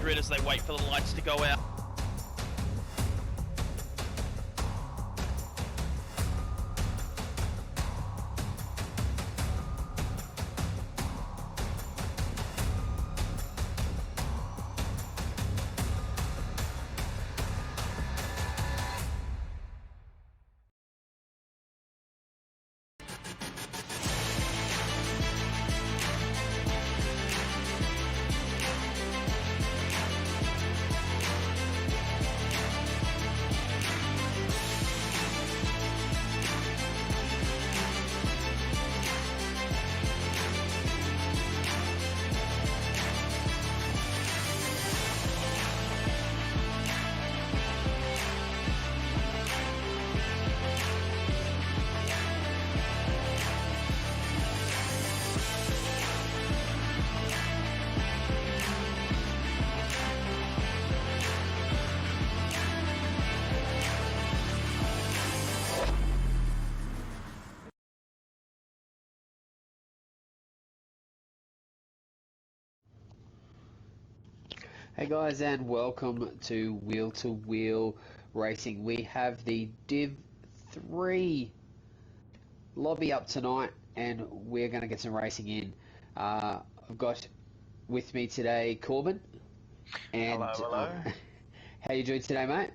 grid as they wait for the lights to go out. Hey guys, and welcome to Wheel to Wheel Racing. We have the Div 3 lobby up tonight, and we're going to get some racing in. I've got with me today Corbin. And Hello. how you doing today, mate?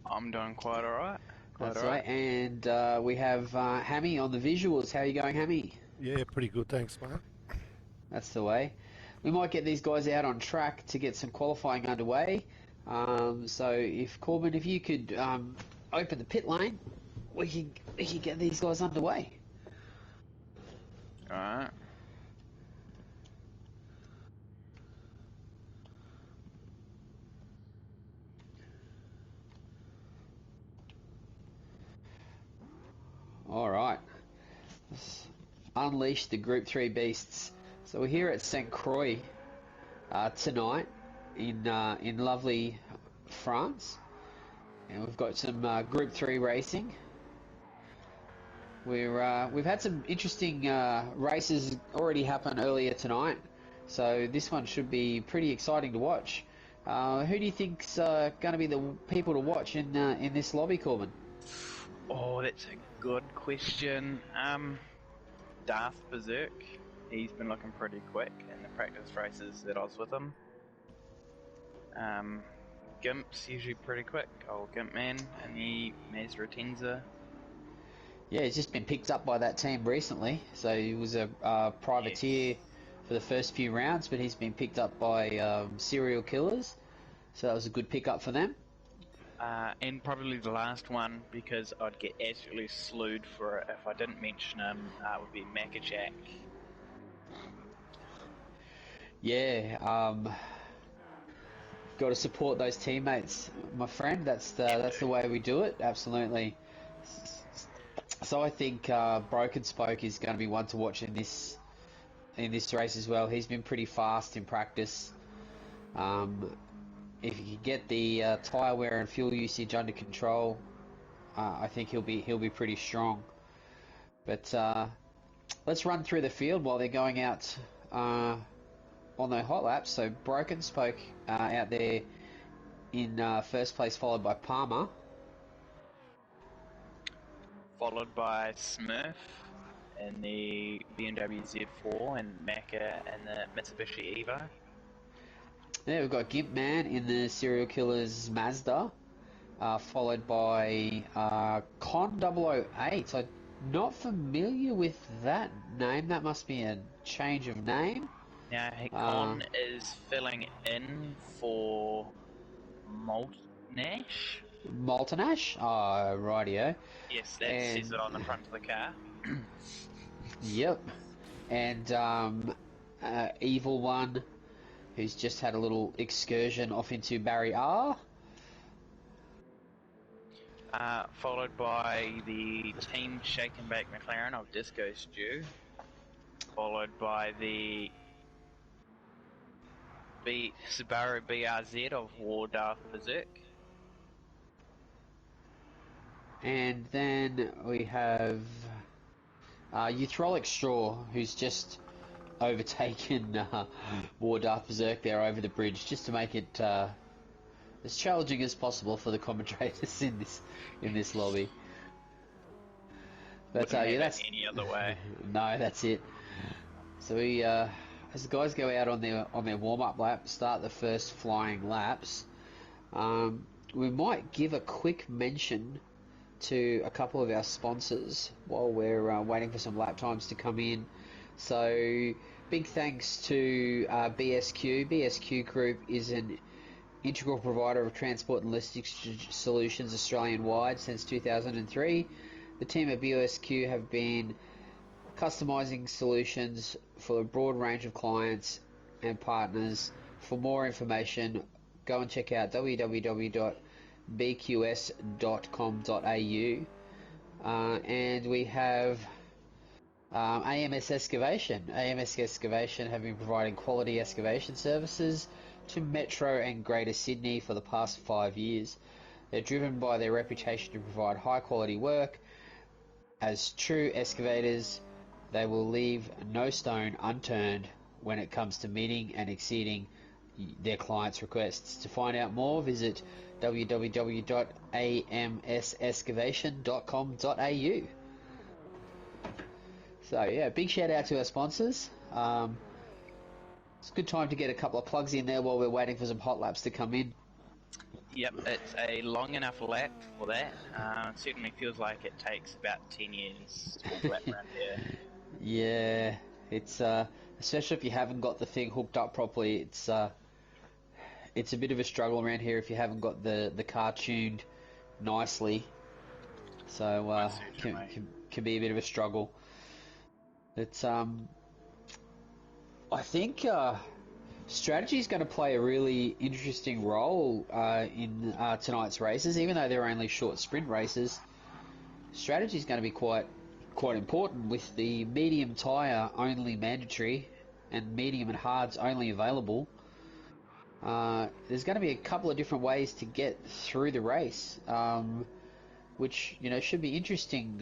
I'm doing quite alright. That's right. And we have Hammy on the visuals. How are you going, Hammy? Yeah, pretty good, thanks, mate. That's the way. We might get these guys out on track to get some qualifying underway. So if Corbin, if you could open the pit lane, we can get these guys underway. Alright. All right. Let's unleash the Group 3 beasts. So we're here at St. Croix tonight in lovely France, and we've got some Group 3 racing. We've had some interesting races already happen earlier tonight, so this one should be pretty exciting to watch. Who do you think's going to be the people to watch in this lobby, Corbin? Oh, that's a good question. Darth Berserk. He's been looking pretty quick in the practice races that I was with him. Gimp's usually pretty quick. Old Gimp Man and the Mazda Tenza. Yeah, he's just been picked up by that team recently. So he was a privateer for the first few rounds, but he's been picked up by serial killers. So that was a good pickup for them. And probably the last one, because I'd get absolutely slewed for it if I didn't mention him, would be Macajak. Yeah, got to support those teammates, my friend. That's the way we do it. Absolutely. So I think Broken Spoke is going to be one to watch in this race as well. He's been pretty fast in practice. If you can get the tyre wear and fuel usage under control, I think he'll be pretty strong. But let's run through the field while they're going out on their hot laps. So Broken Spoke out there in first place, followed by Palmer. Followed by Smurf in the BMW Z4 and Macca in the Mitsubishi Evo. Yeah, we've got Gimp Man in the Serial Killers Mazda, followed by Con 008. I'm not familiar with that name. That must be a change of name. Now, Con is filling in for Maltnash. Maltanash? Oh, rightio. Yes, that says it on the front of the car. Yep. And Evil One, who's just had a little excursion off into Barry R. Followed by the Team Shake and Bake McLaren of Disco Stew. Followed by the Subaru BRZ of War Darth Berserk. And then we have Euthrolic Straw, who's just overtaken War Darth Berserk there over the bridge, just to make it as challenging as possible for the commentators in this lobby. But Wouldn't yeah, have that's it any other way. no, that's it. So we, as the guys go out on their warm-up lap, start the first flying laps. We might give a quick mention to a couple of our sponsors while we're waiting for some lap times to come in. So big thanks to BSQ. BSQ Group is an integral provider of transport and logistics solutions Australian-wide since 2003. The team at BSQ have been customizing solutions for a broad range of clients and partners. For more information, go and check out www.bqs.com.au. And we have AMS Excavation. AMS Excavation have been providing quality excavation services to Metro and Greater Sydney for the past 5 years. They're driven by their reputation to provide high quality work. As true excavators, they will leave no stone unturned when it comes to meeting and exceeding their clients' requests. To find out more, visit www.amsexcavation.com.au. So yeah, big shout out to our sponsors. It's a good time to get a couple of plugs in there while we're waiting for some hot laps to come in. Yep, it's a long enough lap for that. Certainly feels like it takes about 10 years to build a lap around here. Yeah, it's especially if you haven't got the thing hooked up properly. It's a bit of a struggle around here if you haven't got the car tuned nicely. So can be a bit of a struggle. It's I think strategy is going to play a really interesting role in tonight's races, even though they're only short sprint races. Strategy is going to be quite important with the medium tyre only mandatory and medium and hards only available. There's going to be a couple of different ways to get through the race, which should be interesting.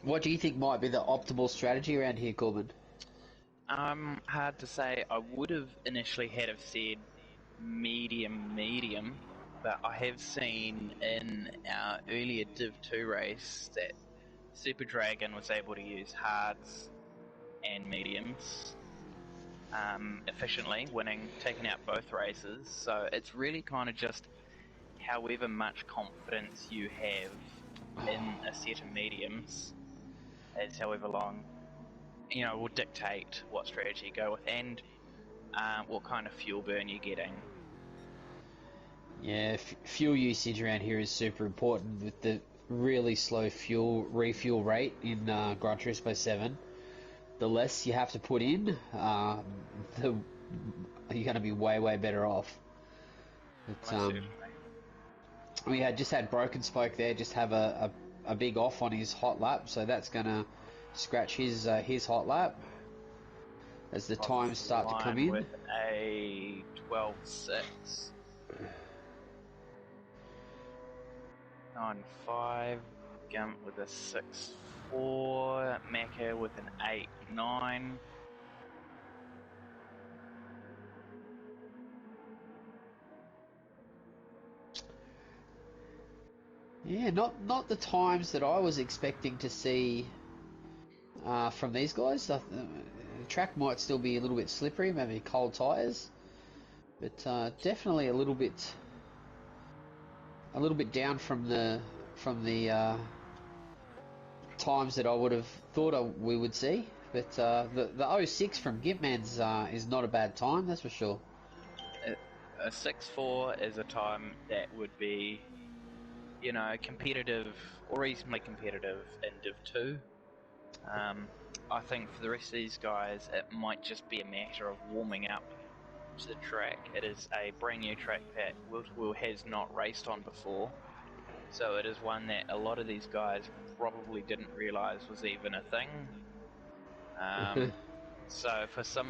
What do you think might be the optimal strategy around here, Corbin? Hard to say. I would have initially have said medium, but I have seen in our earlier Div 2 race that Super Dragon was able to use hards and mediums efficiently, taking out both races. So it's really kind of just however much confidence you have in a set of mediums, as however long will dictate what strategy you go with and what kind of fuel burn you're getting. Yeah, fuel usage around here is super important with the really slow refuel rate in Gran Turismo 7. The less you have to put in, you're going to be way better off. But, we just had Broken Spoke there, just have a big off on his hot lap, so that's going to scratch his hot lap as the times start to come in. With a 12.6. 9.5. Gump with a 6.4. Macca with an 8.9. Yeah, not the times that I was expecting to see from these guys. The track might still be a little bit slippery, maybe cold tyres, but definitely a little bit down from the times that I would have thought we would see. But the 06 from Gimpman's is not a bad time, that's for sure. A 6.4 is a time that would be, competitive or reasonably competitive in Div 2. I think for the rest of these guys, it might just be a matter of warming up to the track. It is a brand new track that Will has not raced on before, so it is one that a lot of these guys probably didn't realise was even a thing. So for some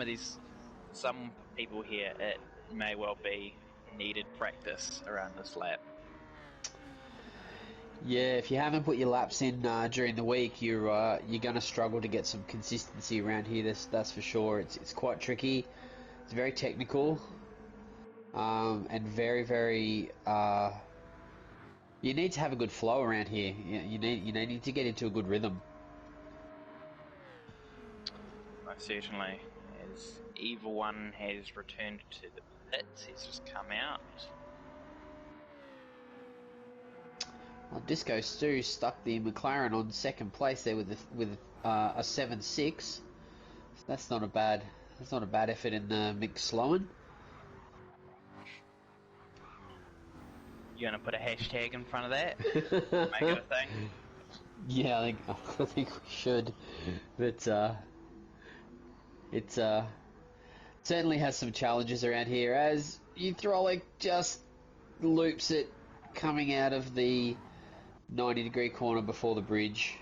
people here, it may well be needed practice around this lap. Yeah, if you haven't put your laps in during the week, you're going to struggle to get some consistency around here. That's for sure. It's quite tricky. It's very technical, and very. You need to have a good flow around here. You need to get into a good rhythm. Most certainly, as Evil One has returned to the pits, he's just come out. Well, Disco Stu stuck the McLaren on second place there with a 7.6. That's not a bad effort in Mick Sloan. You gonna put a hashtag in front of that? Make it a thing? Yeah, I think we should. But it certainly has some challenges around here as Hydraulic just loops it coming out of the 90-degree corner before the bridge.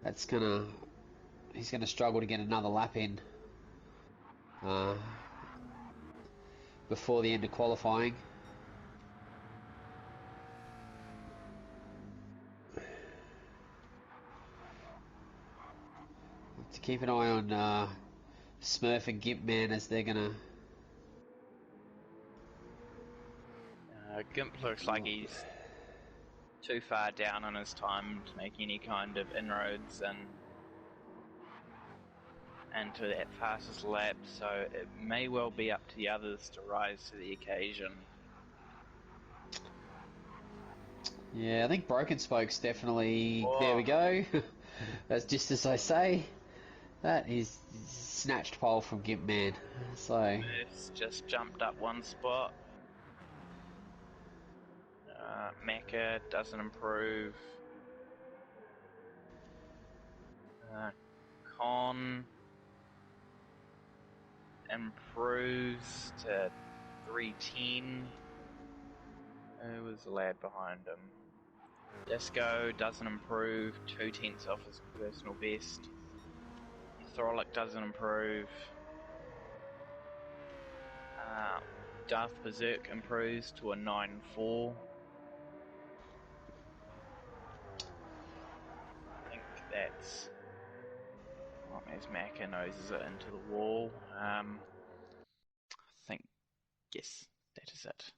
He's gonna struggle to get another lap in before the end of qualifying. To keep an eye on Smurf and Gimpman as they're gonna Gimp looks like he's too far down on his time to make any kind of inroads and to that fastest lap, so it may well be up to the others to rise to the occasion. Yeah, I think Broken Spoke's definitely... Whoa. There we go. That's just as I say. That is snatched pole from Gimp Man. So... It's just jumped up one spot. Mecha doesn't improve. Con improves to 310. Who was the lad behind him? Disco doesn't improve, 2/10 off his personal best. Throlic doesn't improve. Darth Berserk improves to a 9.4. I think that's... Well, as Macca noses it into the wall. I think, yes, that is it.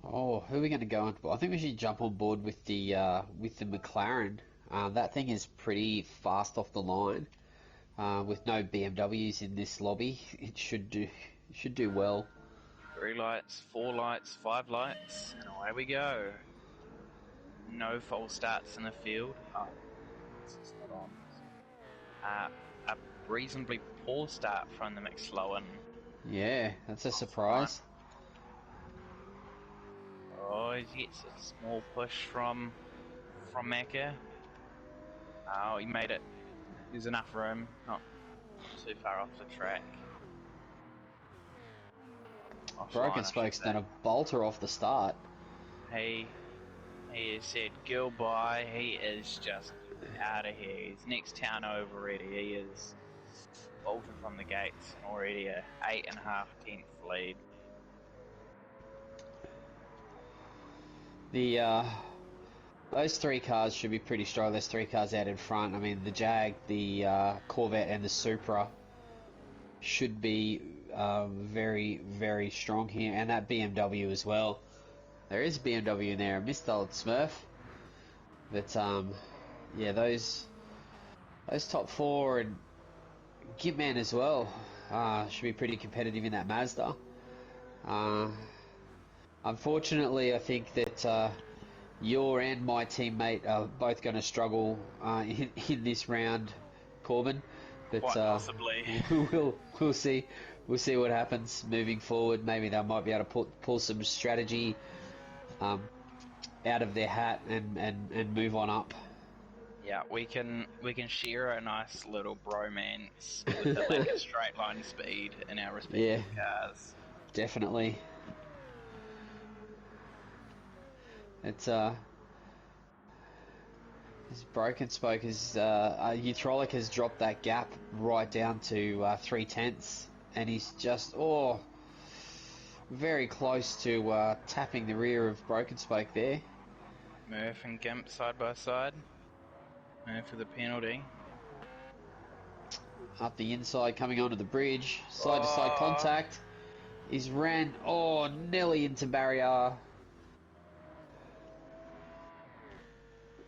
Oh, who are we going to go on? I think we should jump on board with the McLaren. That thing is pretty fast off the line. With no BMWs in this lobby, it should do well. 3 lights, 4 lights, 5 lights, and away we go. No false starts in the field. Oh, it's not on. A reasonably poor start from the McSlowan. Yeah, that's a surprise. Oh, he gets a small push from Macca. Oh, he made it. There's enough room, not too far off the track. Broken Spoke's done a bolter off the start. He has said goodbye. He is just out of here. He's next town over already. He is bolted from the gates and already a 8.5 tenth lead. Those 3 cars should be pretty strong. There's 3 cars out in front. I mean, the Jag, the Corvette, and the Supra should be very, very strong here, and that BMW as well. There is a BMW in there, Mr. Old Smurf. But yeah, those top 4 and Gitman as well should be pretty competitive in that Mazda. Unfortunately, I think that your and my teammate are both going to struggle in this round, Corbin. But quite possibly. we'll see. We'll see what happens moving forward. Maybe they might be able to pull some strategy out of their hat and move on up. Yeah, we can share a nice little bromance with the lack of straight line speed in our respective cars. Definitely. It's his Broken Spoke is Eutrolic has dropped that gap right down to 3/10, and he's just very close to tapping the rear of Broken Spoke there. Murph and Gimp side by side. Murph for the penalty. Up the inside, coming onto the bridge, side to side contact. He's ran nearly into barrier.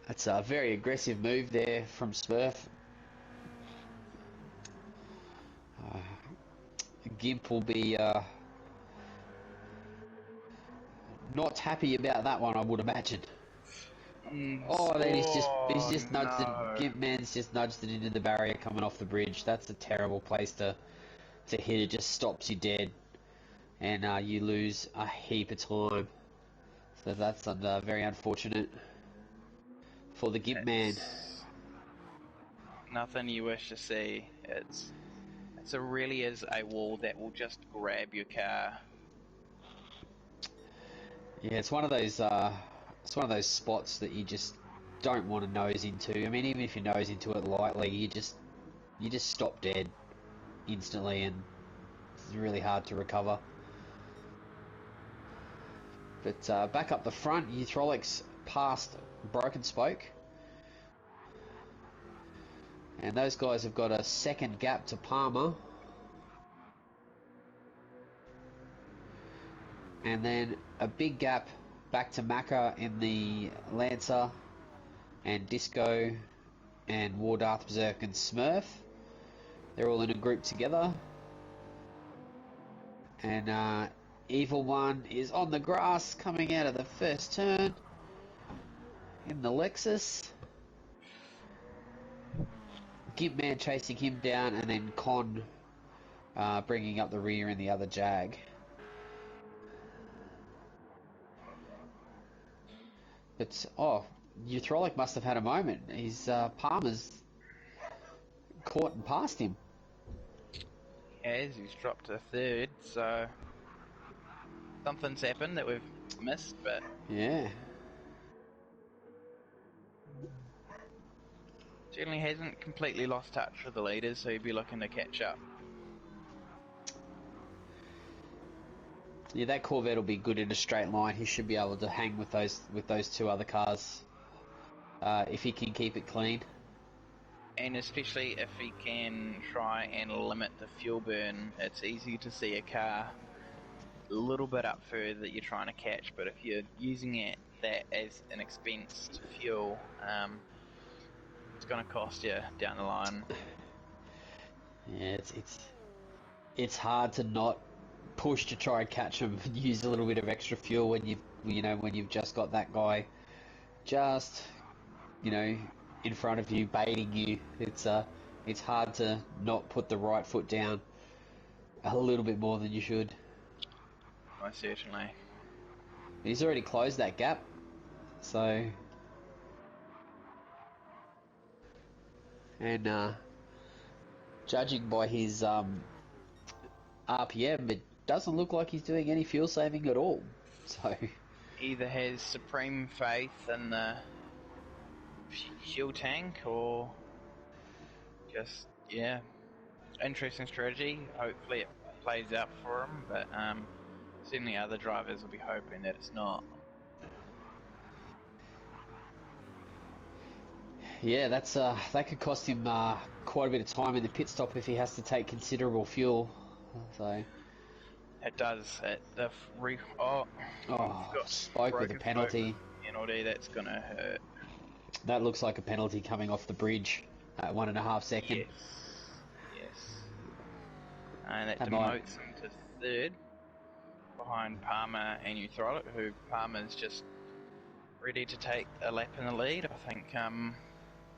That's a very aggressive move there from Smurf. Gimp will be not happy about that one, I would imagine. Then he's just nudged it. Gimp Man's just nudged it into the barrier coming off the bridge. That's a terrible place to hit. It just stops you dead, and you lose a heap of time. So that's very unfortunate for the Gimp Man. Nothing you wish to see. It really is a wall that will just grab your car. Yeah, it's one of those spots that you just don't want to nose into. I mean, even if you nose into it lightly, you just stop dead instantly, and it's really hard to recover. But back up the front, Eutrolic's past Broken Spoke, and those guys have got a second gap to Palmer. and then a big gap back to Macca in the Lancer, and Disco, and War Darth Berserk and Smurf. They're all in a group together. And Evil One is on the grass coming out of the first turn in the Lexus. Gimp Man chasing him down, and then Con bringing up the rear in the other Jag. But, Utrolic must have had a moment. His Palmer's caught and passed him. As he's dropped to third, so something's happened that we've missed, but Yeah. certainly hasn't completely lost touch with the leaders, so he'd be looking to catch up. Yeah, that Corvette will be good in a straight line. He should be able to hang with those two other cars if he can keep it clean. And especially if he can try and limit the fuel burn. It's easy to see a car a little bit up further that you're trying to catch, but if you're using that as an expense to fuel, it's going to cost you down the line. Yeah, it's hard to not push to try and catch him and use a little bit of extra fuel when you've just got that guy just in front of you baiting you. It's hard to not put the right foot down a little bit more than you should. Most certainly. He's already closed that gap, so and judging by his RPM, it doesn't look like he's doing any fuel saving at all. So Either has supreme faith in the fuel tank, or just, interesting strategy. Hopefully it plays out for him, but certainly other drivers will be hoping that it's not. yeah, that could cost him quite a bit of time in the pit stop if he has to take considerable fuel. So It does. spoke with a penalty. Penalty, that's gonna hurt. That looks like a penalty coming off the bridge at 1.5 seconds. Yes. And that That might- demotes him to third, behind Palmer and Utrolic, who Palmer's just ready to take a lap in the lead. I think I'd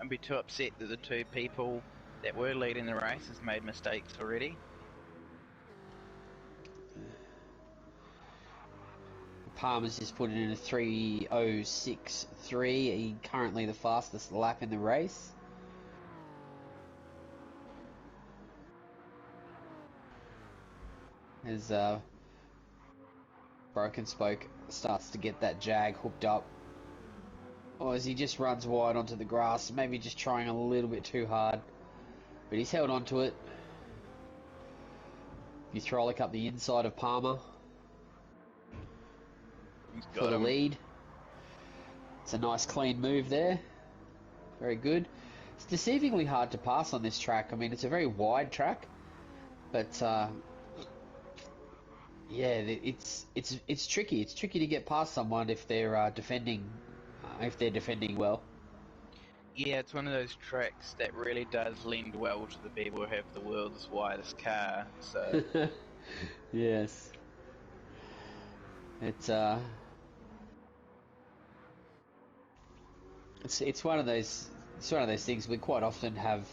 be too upset that the two people that were leading the race has made mistakes already. Palmer's just put it in a 3:06.3. He currently the fastest lap in the race. As Broken Spoke starts to get that Jag hooked up. Or as he just runs wide onto the grass, maybe just trying a little bit too hard. But he's held onto it. Utrolic up the inside of Palmer for the lead. It's a nice clean move there. Very good. It's deceivingly hard to pass on this track. I mean, it's a very wide track, but yeah, it's tricky. It's tricky to get past someone if they're defending well. Yeah, it's one of those tracks that really does lend well to the people who have the world's widest car. So yes, it's one of those things. We quite often have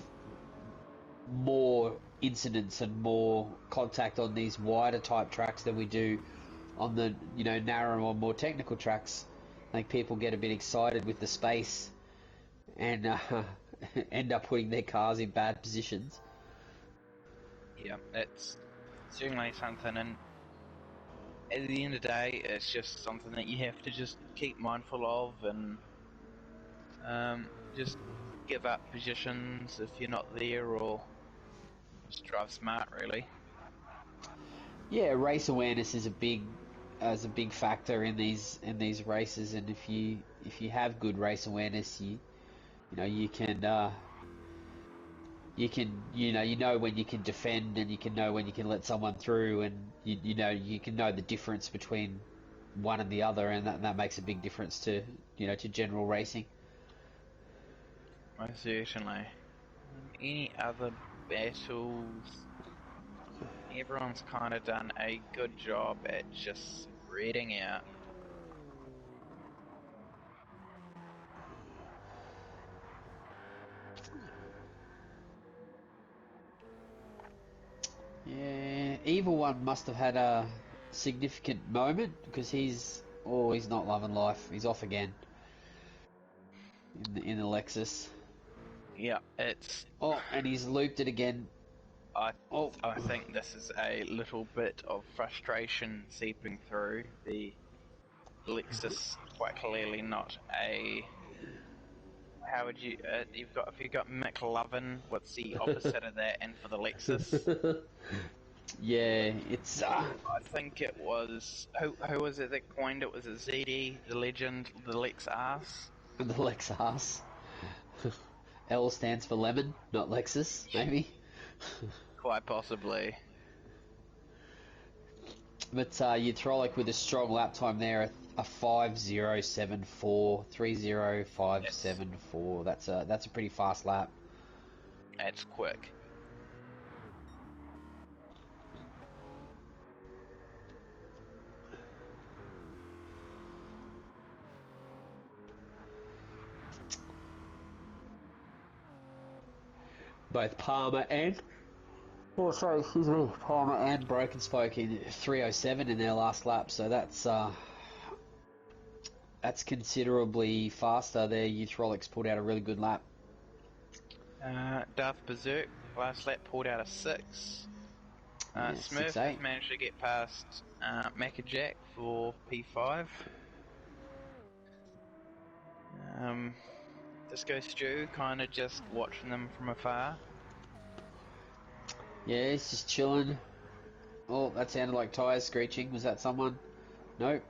more incidents and more contact on these wider type tracks than we do on the narrower or more technical tracks. I think people get a bit excited with the space and end up putting their cars in bad positions. yeah, it's certainly something, and at the end of the day, it's just something that you have to just keep mindful of, and just give up positions if you're not there, or just drive smart, really. Yeah, race awareness is a big factor in these races, and if you have good race awareness, you you know when you can defend, and you can know when you can let someone through, and you can know the difference between one and the other, and that makes a big difference to to general racing. Most certainly. Any other battles? Everyone's kind of done a good job at just spreading out. Yeah, Evil One must have had a significant moment, because he's not loving life. He's off again in the Lexus. Yeah, it's. Oh, and he's looped it again. I Oh, I think this is a little bit of frustration seeping through. The Lexus quite clearly not a. How would you? If you've got McLovin, what's the opposite of that? And for the Lexus, yeah, it's I think it was who was it that coined it? Was it ZD, the legend, the Lex Ass? the Lexus. L stands for lemon, not Lexus, maybe. Quite possibly. But Utrolic with a strong lap time there, a 5074, 30574. That's a pretty fast lap. It's quick. Both Palmer and Broken Spoke in 307 in their last lap, so that's considerably faster. Their Utrolics pulled out a really good lap. Darth Berserk last lap pulled out a 6. Yeah, Smurf 6-8. has managed to get past Mac Jack for P5. Disco Stew kind of just watching them from afar. Yeah, he's just chilling. Oh, that sounded like tyres screeching. Was that someone? Nope.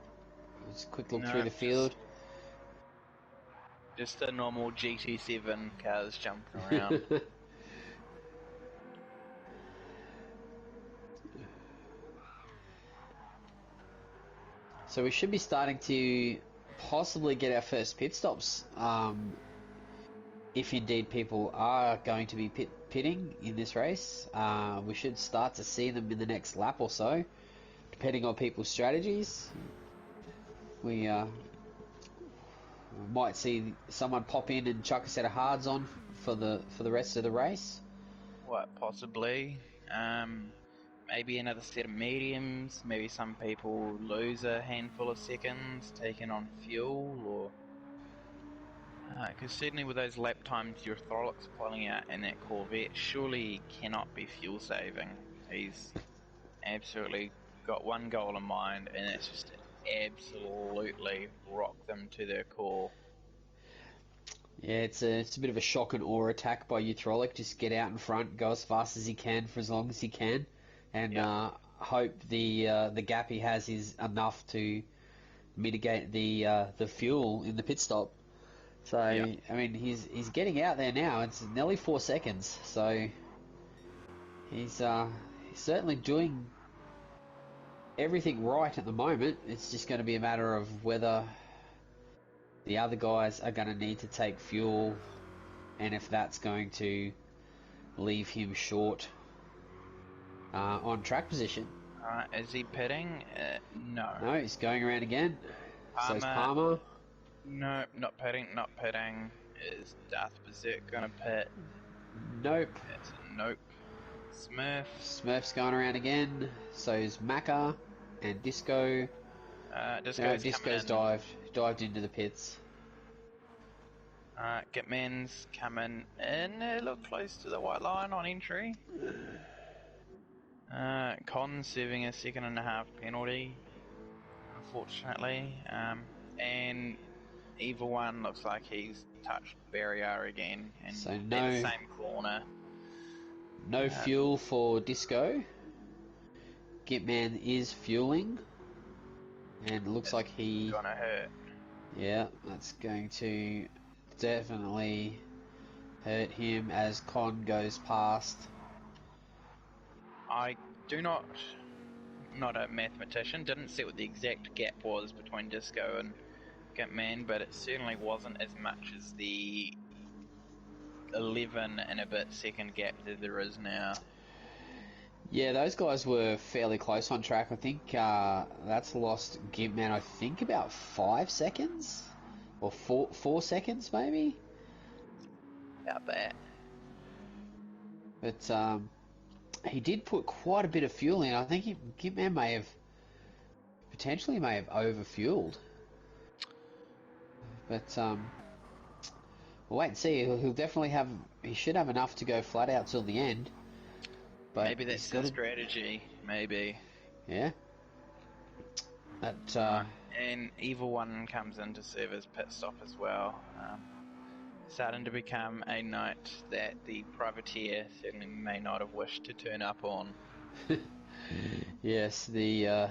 Just a quick look through the field. Just a normal GT7 cars jumping around. So we should be starting to possibly get our first pit stops, if indeed people are going to be pitting in this race. We should start to see them in the next lap or so, depending on people's strategies. We might see someone pop in and chuck a set of hards on for the rest of the race. What, possibly? Maybe another set of mediums. Maybe some people lose a handful of seconds taking on fuel, or because certainly with those lap times your Thorlock's pulling out in that Corvette, surely he cannot be fuel saving. He's absolutely got one goal in mind, and it's just to absolutely rock them to their core. Yeah, it's a bit of a shock and awe attack by Utrolic. Just get out in front, go as fast as he can for as long as he can, and hope the gap he has is enough to mitigate the fuel in the pit stop. So I mean, he's getting out there now. It's nearly 4 seconds. So he's certainly doing everything right at the moment. It's just going to be a matter of whether the other guys are going to need to take fuel, and if that's going to leave him short on track position. Is he pitting? No. No, he's going around again. So is Palmer. Palmer. No, not pitting, not pitting. Is Darth Berserk gonna pit? Nope. It's a nope. Smurf's going around again. So is Macca and Disco. Disco's dived into the pits. Gitman's coming in a little close to the white line on entry. Con serving a 1.5 penalty, unfortunately. And Evil One looks like he's touched barrier again, and So in the same corner. No fuel for Disco. Gitman is fueling, and it looks like he gonna hurt. Yeah, that's going to definitely hurt him as Con goes past. I do not a mathematician, didn't see what the exact gap was between Disco and Gitman, but it certainly wasn't as much as the 11 and a bit second gap that there is now. Yeah, those guys were fairly close on track. I think that's lost Gitman, I think, about 5 seconds? Or 4 seconds, maybe? About that. But he did put quite a bit of fuel in. I think Gitman may have overfueled. But we'll wait and see. He'll definitely have. He should have enough to go flat out till the end. But maybe that's the strategy. Maybe. Yeah. That. And Evil One comes in to serve as pit stop as well. Starting to become a night that the privateer certainly may not have wished to turn up on. Yes, the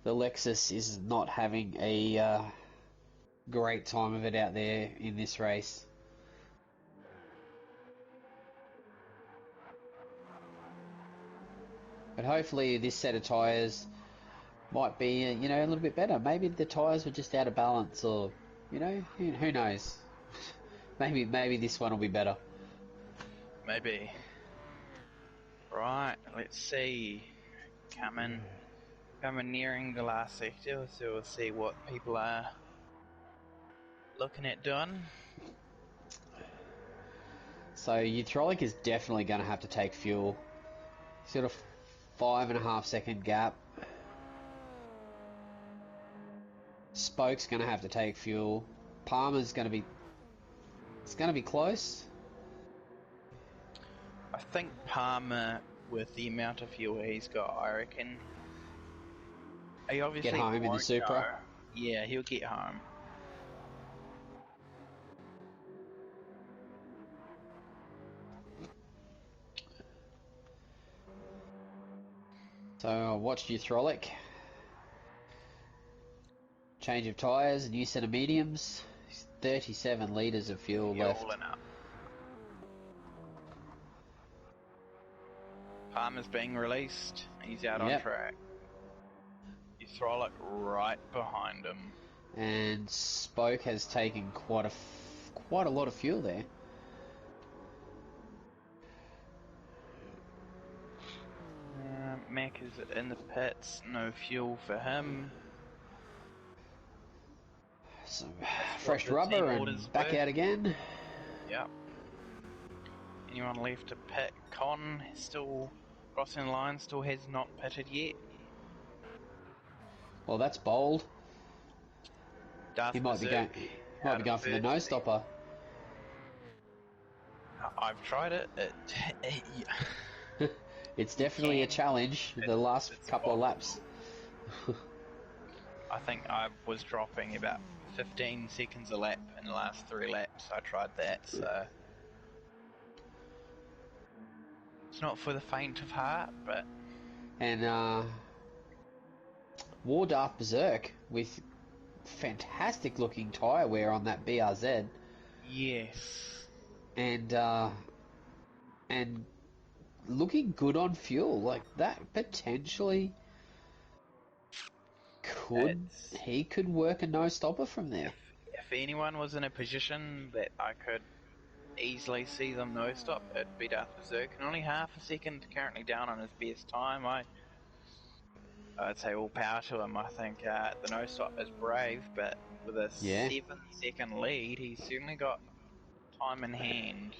Lexus is not having a great time of it out there in this race. But hopefully this set of tyres might be, a little bit better. Maybe the tyres were just out of balance, or, who knows? maybe this one will be better. Maybe. Right, let's see. Coming nearing the last sector, so we'll see what people are looking at doing. So Utrolic is definitely going to have to take fuel. He's got a 5.5 second gap. Spoke's going to have to take fuel. Palmer's going to be... It's going to be close. I think Palmer, with the amount of fuel he's got, I reckon... He obviously get home in the Supra. Go. Yeah, he'll get home. So I watched Utrolic. Change of tyres, new set of mediums. 37 litres of fuel left. Up. Palmer's being released. He's out on track. Utrolic right behind him. And Spoke has taken quite a lot of fuel there. Mac is in the pits, no fuel for him. So, fresh rubber and back out again. Yep. Anyone left to pit? Con still crossing the line, still has not pitted yet. Well, that's bold. Darth He might be going for the no stopper. I've tried it. It's definitely a challenge. The last couple of laps. I think I was dropping about 15 seconds a lap in the last 3 laps. I tried that, so it's not for the faint of heart, but... And War Darth Berserk with fantastic looking tyre wear on that BRZ. Yes. And looking good on fuel. Like, that potentially he could work a no stopper from there. If anyone was in a position that I could easily see them no stop, it'd be Darth Berserk, and only half a second currently down on his best time. I'd say all power to him. I think the no stop is brave, but with a 7-second lead, he's certainly got time in hand.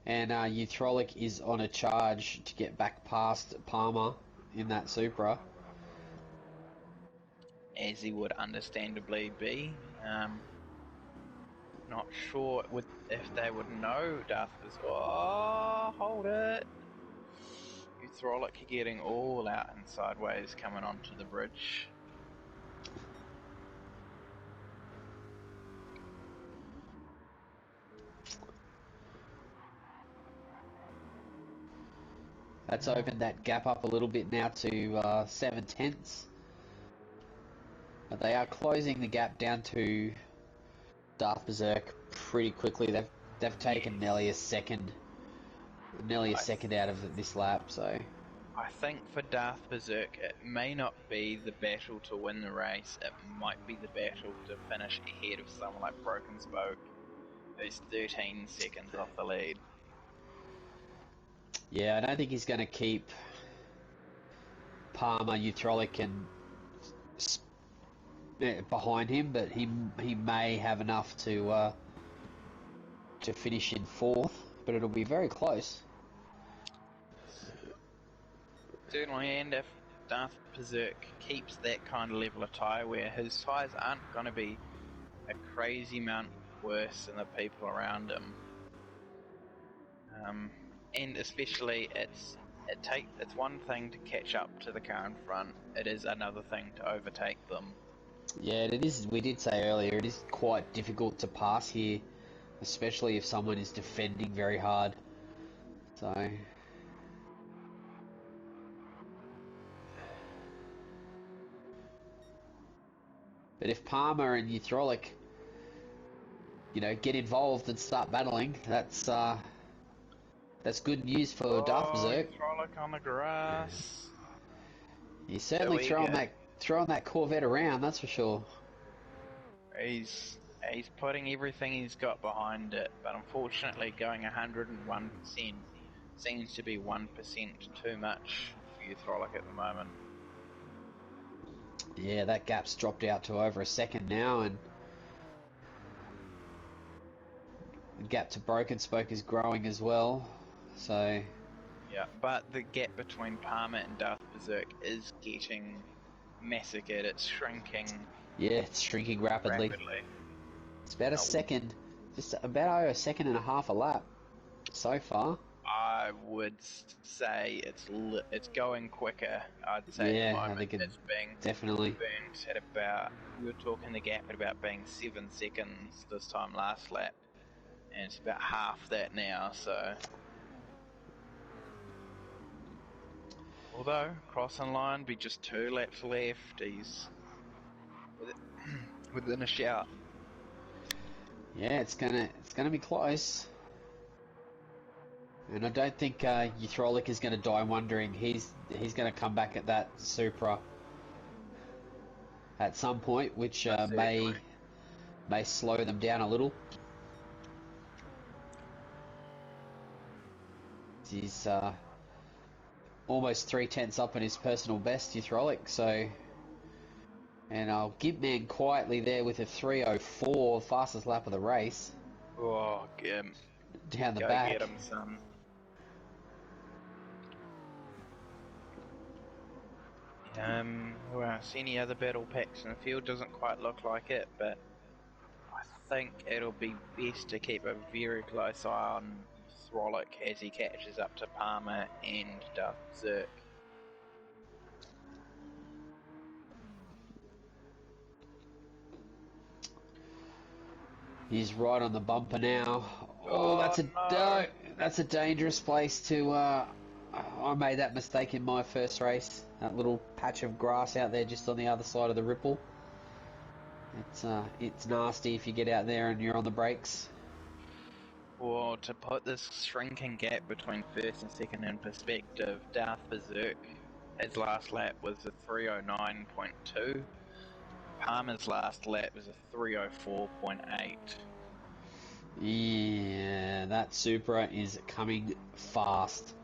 And Utrolic is on a charge to get back past Palmer in that Supra. As he would understandably be. Not sure if they would know Darth Berserk. Oh, hold it! Utrolic getting all out and sideways coming onto the bridge. That's opened that gap up a little bit now to 7/10. But they are closing the gap down to Darth Berserk pretty quickly. They've taken nearly a second out of this lap. So I think for Darth Berserk, it may not be the battle to win the race. It might be the battle to finish ahead of someone like Broken Spoke, who's 13 seconds off the lead. yeah, I don't think he's going to keep Palmer, Utrolic, and behind him, but he may have enough to finish in fourth. But it'll be very close. Certainly, and if Darth Berserk keeps that kind of level of tyre where his tyres aren't going to be a crazy amount worse than the people around him, and especially it's one thing to catch up to the car in front, it is another thing to overtake them. Yeah, it is. We did say earlier it is quite difficult to pass here, especially if someone is defending very hard. So. But if Palmer and Utrolic, get involved and start battling, that's good news for Darth Berserk. Frolic on the grass. He's certainly throwing that Corvette around, that's for sure. He's putting everything he's got behind it, but unfortunately going 101% seems to be 1% too much for Frolic at the moment. Yeah, that gap's dropped out to over a second now, and the gap to Broken Spoke is growing as well. So yeah, but the gap between Palmer and Darth Berserk is getting massacred. It's shrinking. Yeah, it's shrinking rapidly. It's about a second, just about a second and a half a lap so far. I would say it's going quicker. I'd say at the moment I think it's being definitely burnt at about, we were talking the gap at about being 7 seconds this time last lap, and it's about half that now. So although crossing line be just 2 laps left, he's within a shout. Yeah, it's gonna be close. And I don't think Utrolic is gonna die wondering. He's gonna come back at that Supra at some point, which may slow them down a little. He's almost 3/10 up in his personal best, Utrolic. So, and Gimpman quietly there with a 3:04, fastest lap of the race. Oh, Gimp. Down the Go back. get him, son. Who else? Any other battle packs in the field? Doesn't quite look like it, but I think it'll be best to keep a very close eye on Frolic as he catches up to Palmer and Darth Berserk. He's right on the bumper now. Oh, that's a dangerous place to. I made that mistake in my first race. That little patch of grass out there, just on the other side of the ripple. It's nasty if you get out there and you're on the brakes. Well, to put this shrinking gap between first and second in perspective, Darth Berserk, his last lap was a 309.2. Palmer's last lap was a 304.8. Yeah, that Supra is coming fast.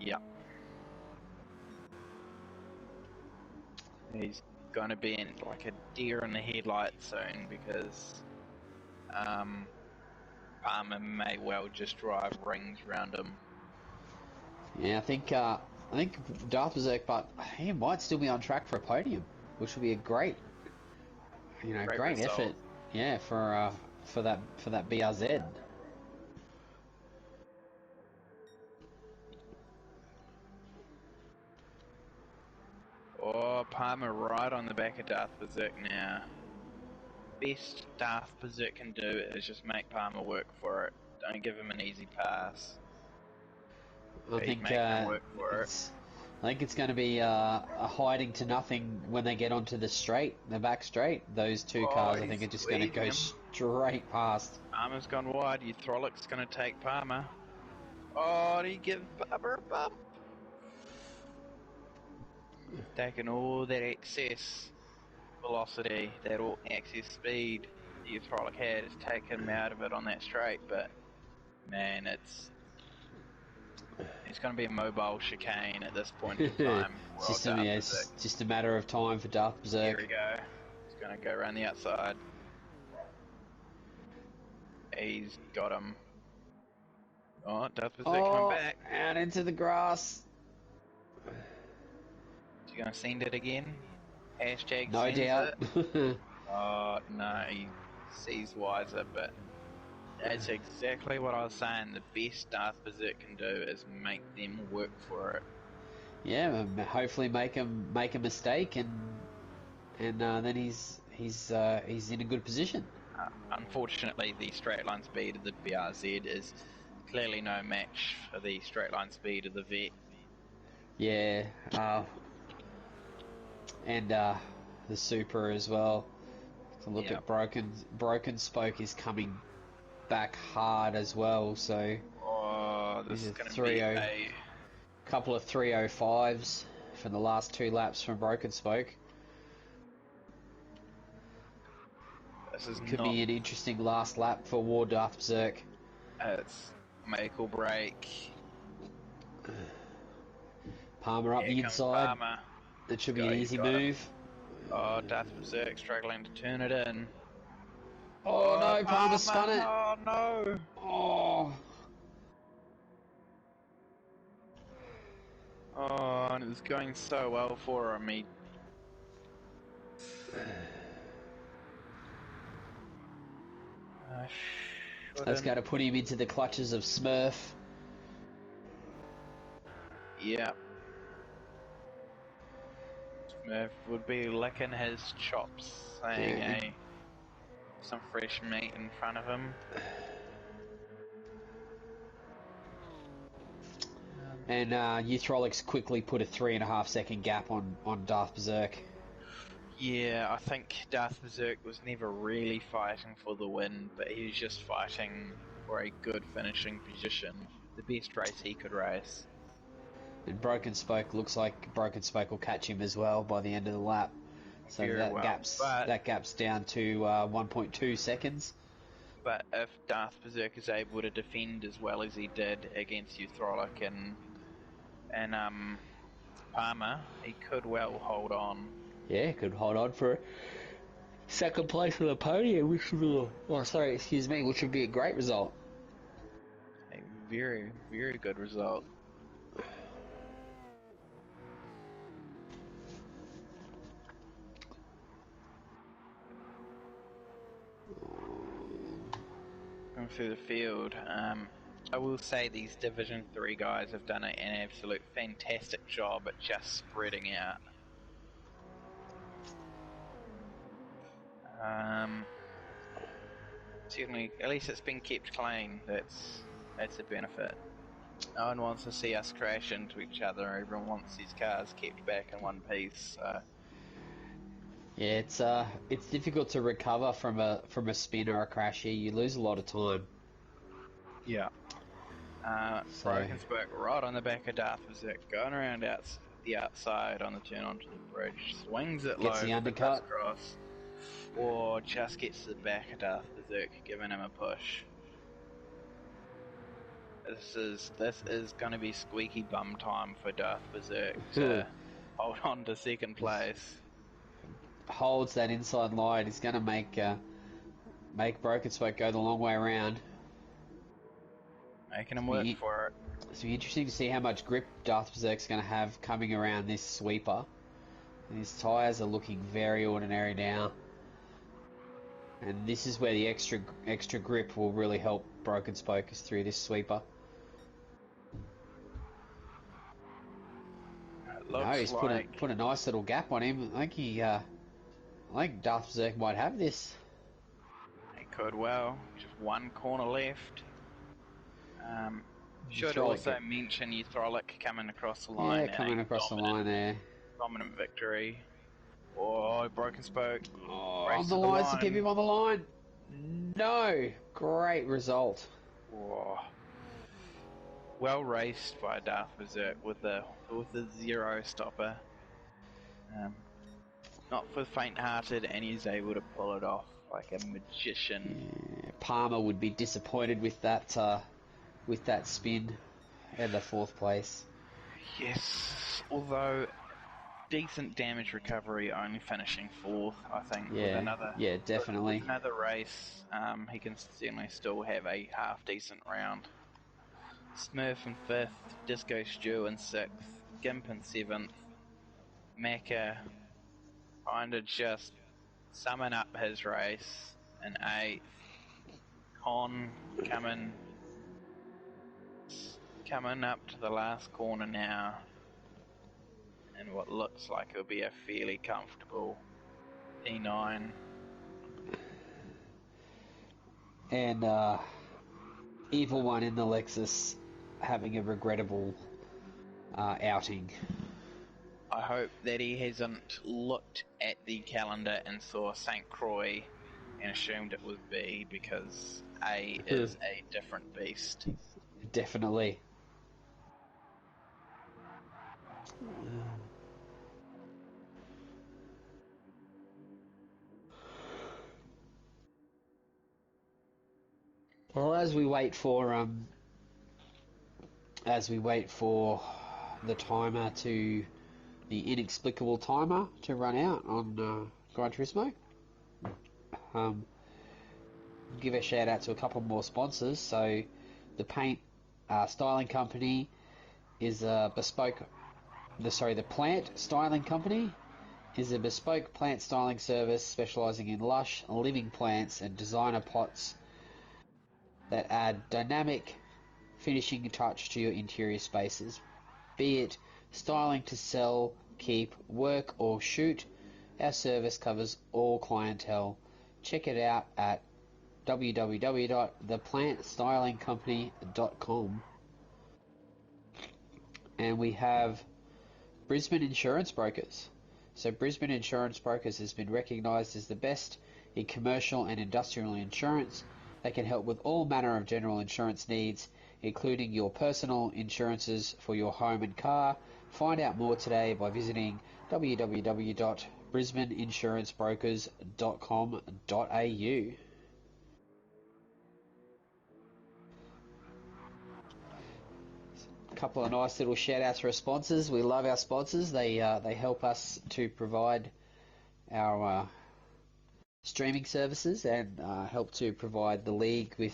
Yep. He's going to be in like a deer in the headlights soon because Palmer may well just drive rings around him. Yeah, I think Darth Berserk, but he might still be on track for a podium, which would be a great effort. Yeah, for that BRZ. Oh, Palmer right on the back of Darth Berserk now. Best Darth Berserk can do is just make Palmer work for it. Don't give him an easy pass. I He's think making him work for it. I think it's going to be a hiding to nothing when they get onto the straight, the back straight. Those two cars, I think, are just going to go straight past. Palmer's gone wide. Euthrolic's going to take Palmer. Oh, did he give Palmer a bump? Taking all that excess velocity, that all excess speed that Euthrolik had, has taken him out of it on that straight. But man, it's going to be a mobile chicane at this point in time. It's just a matter of time for Darth Berserk. Here we go. He's going to go around the outside. He's got him. Oh, Darth Berserk coming back. Out into the grass. Is he going to send it again? Hashtag no sends doubt. it. Oh, no, he sees wiser, but that's exactly what I was saying. The best Darth Berserk can do is make them work for it. Yeah, hopefully make a mistake, and then he's in a good position. Unfortunately, the straight line speed of the BRZ is clearly no match for the straight line speed of the Vet. Yeah, and the Super as well. To look at broken spoke is coming back hard as well. So this is going to be a couple of 305s from the last two laps from broken spoke. This could be an interesting last lap for War Darth Berserk. It's make or break. Palmer up the inside. Palmer. That should be an easy move. Oh, Darth Berserk struggling to turn it in. Oh no, Palmer spun it. Oh no. Oh. Oh, and it was going so well for him. That's got to put him into the clutches of Smurf. Yeah. Smurf would be licking his chops, saying, hey, some fresh meat in front of him. And Euthrolic's quickly put a 3.5 second gap on Darth Berserk. Yeah, I think Darth Berserk was never really fighting for the win, but he was just fighting for a good finishing position. The best race he could race. And Broken Spoke looks like Broken Spoke will catch him as well by the end of the lap. So that gap's down to 1.2 seconds. But if Darth Berserk is able to defend as well as he did against Euthrolik and Palmer, he could well hold on. Yeah, could hold on for second place on the podium, which would be which would be a great result. A very, very good result. Going through the field, I will say these Division 3 guys have done an absolute fantastic job at just spreading out. Certainly, at least it's been kept clean. That's a benefit. No one wants to see us crash into each other. Everyone wants these cars kept back in one piece. So. Yeah, it's difficult to recover from a spin or a crash here. You lose a lot of time. Yeah. Broken Spoke right on the back of Darth Berserk, going around the outside on the turn onto the bridge, swings it low Gets the for undercut. the cross, or just gets to the back of Darth Berserk, giving him a push. This is going to be squeaky bum time for Darth Berserk to hold on to second place. Holds that inside line. He's going to make Broken Spoke go the long way around. Making him work for it. It's be interesting to see how much grip Darth Berserk's going to have coming around this sweeper. And his tyres are looking very ordinary now. And this is where the extra grip will really help Broken Spoke through this sweeper. He's put a nice little gap on him. I think Darth Berserk might have this. He could well. Just one corner left. Should also mention Uthrolic coming across the line. Yeah, coming across the line there. Dominant victory. Oh, broken spoke. Oh, Race on the to lines to keep him on the line. No, great result. Oh. Well raced by Darth Berserk with the zero stopper. Not for the faint-hearted, and he's able to pull it off like a magician. Yeah, Palmer would be disappointed with that spin and the fourth place. Yes, although decent damage recovery, only finishing fourth, I think. Yeah, definitely. With another race, he can certainly still have a half-decent round. Smurf in fifth, Disco Stew in sixth, Gimp in seventh, Macca kind of just summing up his race in eighth, Con coming up to the last corner now, and what looks like it'll be a fairly comfortable P9. And Evil One in the Lexus having a regrettable outing. I hope that he hasn't looked at the calendar and saw St. Croix and assumed it was B, because A is a different beast. Definitely. Well, as we wait for the timer to the inexplicable timer to run out on Gran Turismo, give a shout out to a couple more sponsors. So, the paint styling company is a bespoke. The plant styling company is a bespoke plant styling service specializing in lush living plants and designer pots that add dynamic finishing touch to your interior spaces. Be it styling to sell, keep, work or shoot, our service covers all clientele. Check it out at www.theplantstylingcompany.com. And we have Brisbane Insurance Brokers. So Brisbane Insurance Brokers has been recognised as the best in commercial and industrial insurance. They can help with all manner of general insurance needs, including your personal insurances for your home and car. Find out more today by visiting www.brisbaneinsurancebrokers.com.au. A couple of nice little shout outs for our sponsors. We love our sponsors. They help us to provide our streaming services and help to provide the league with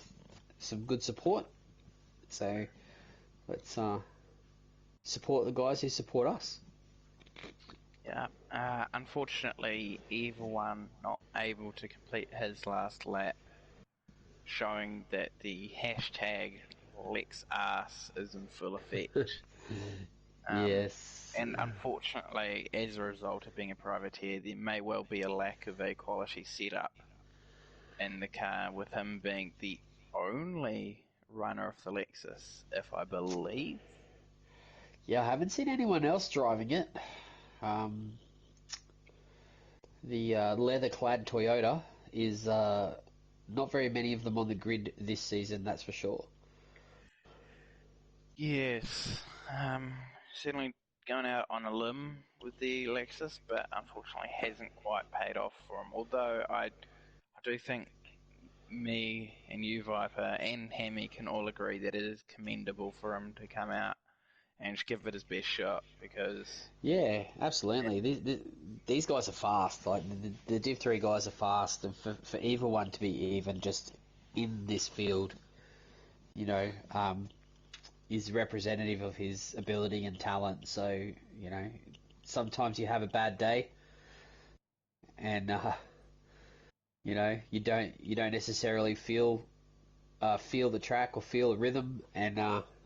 some good support. So let's support the guys who support us. Yeah, unfortunately, Evil One not able to complete his last lap, showing that the hashtag LexArse is in full effect. Yes. And unfortunately, as a result of being a privateer, there may well be a lack of a quality setup in the car, with him being the only runner of the Lexus, if I believe. Yeah, I haven't seen anyone else driving it. The leather-clad Toyota is not very many of them on the grid this season, that's for sure. Yes, certainly going out on a limb with the Lexus, but unfortunately hasn't quite paid off for him. Although I do think me and you, Viper, and Hammy can all agree that it is commendable for him to come out and just give it his best shot, because... Yeah, absolutely. These guys are fast. Like the Div 3 guys are fast, and for either one to be even just in this field, you know, is representative of his ability and talent. So, you know, sometimes you have a bad day, and you know, you don't necessarily feel the track or feel the rhythm, and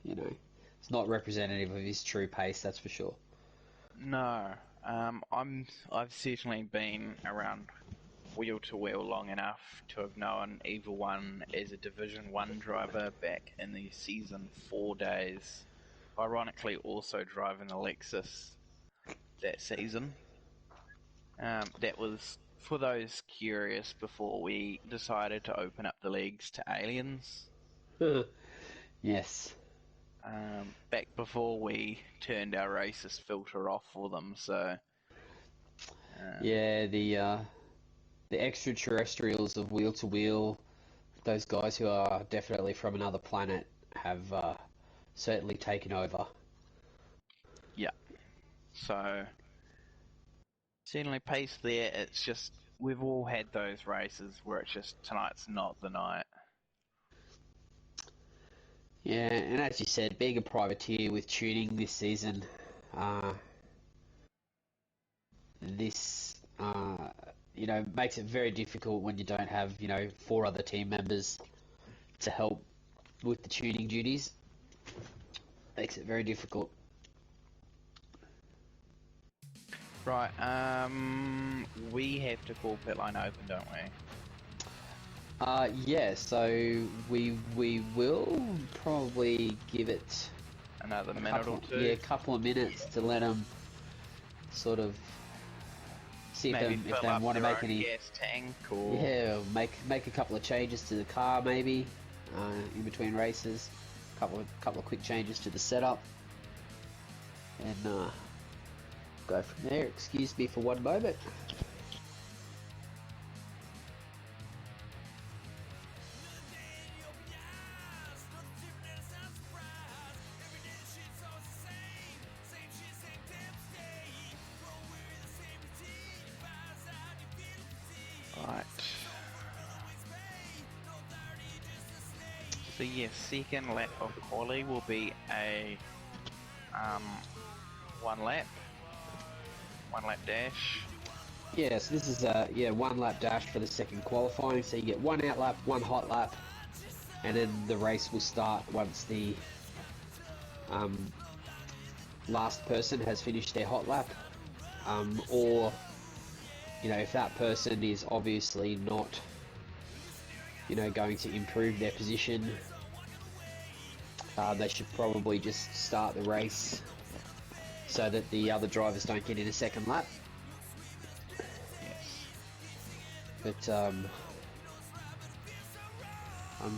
you know, it's not representative of his true pace. That's for sure. No, I've certainly been around wheel to wheel long enough to have known either one as a Division 1 driver back in the season 4 days. Ironically, also driving a Lexus that season. That was for those curious before we decided to open up the leagues to aliens. Yes. Back before we turned our racist filter off for them, so... Yeah, the extraterrestrials of wheel to wheel, those guys who are definitely from another planet, have certainly taken over. Yeah. So, certainly pace there. It's just, we've all had those races where it's just, tonight's not the night. Yeah, and as you said, being a privateer with tuning this season, makes it very difficult when you don't have, 4 other team members to help with the tuning duties. Makes it very difficult. Right, we have to call pit line open, don't we? Yeah, so we will probably give it Another minute or two? Yeah, a couple of minutes to let them sort of see if Maybe they fill up want to their make own any. gas tank, or... Yeah, make a couple of changes to the car maybe in between races. Couple of quick changes to the setup, and go from there. Excuse me for one moment. Right. So yes, second lap of quali will be a one lap dash. Yeah, so this is a one lap dash for the second qualifying. So you get one out lap, one hot lap, and then the race will start once the last person has finished their hot lap, or if that person is obviously not going to improve their position, they should probably just start the race so that the other drivers don't get in a second lap. But I'm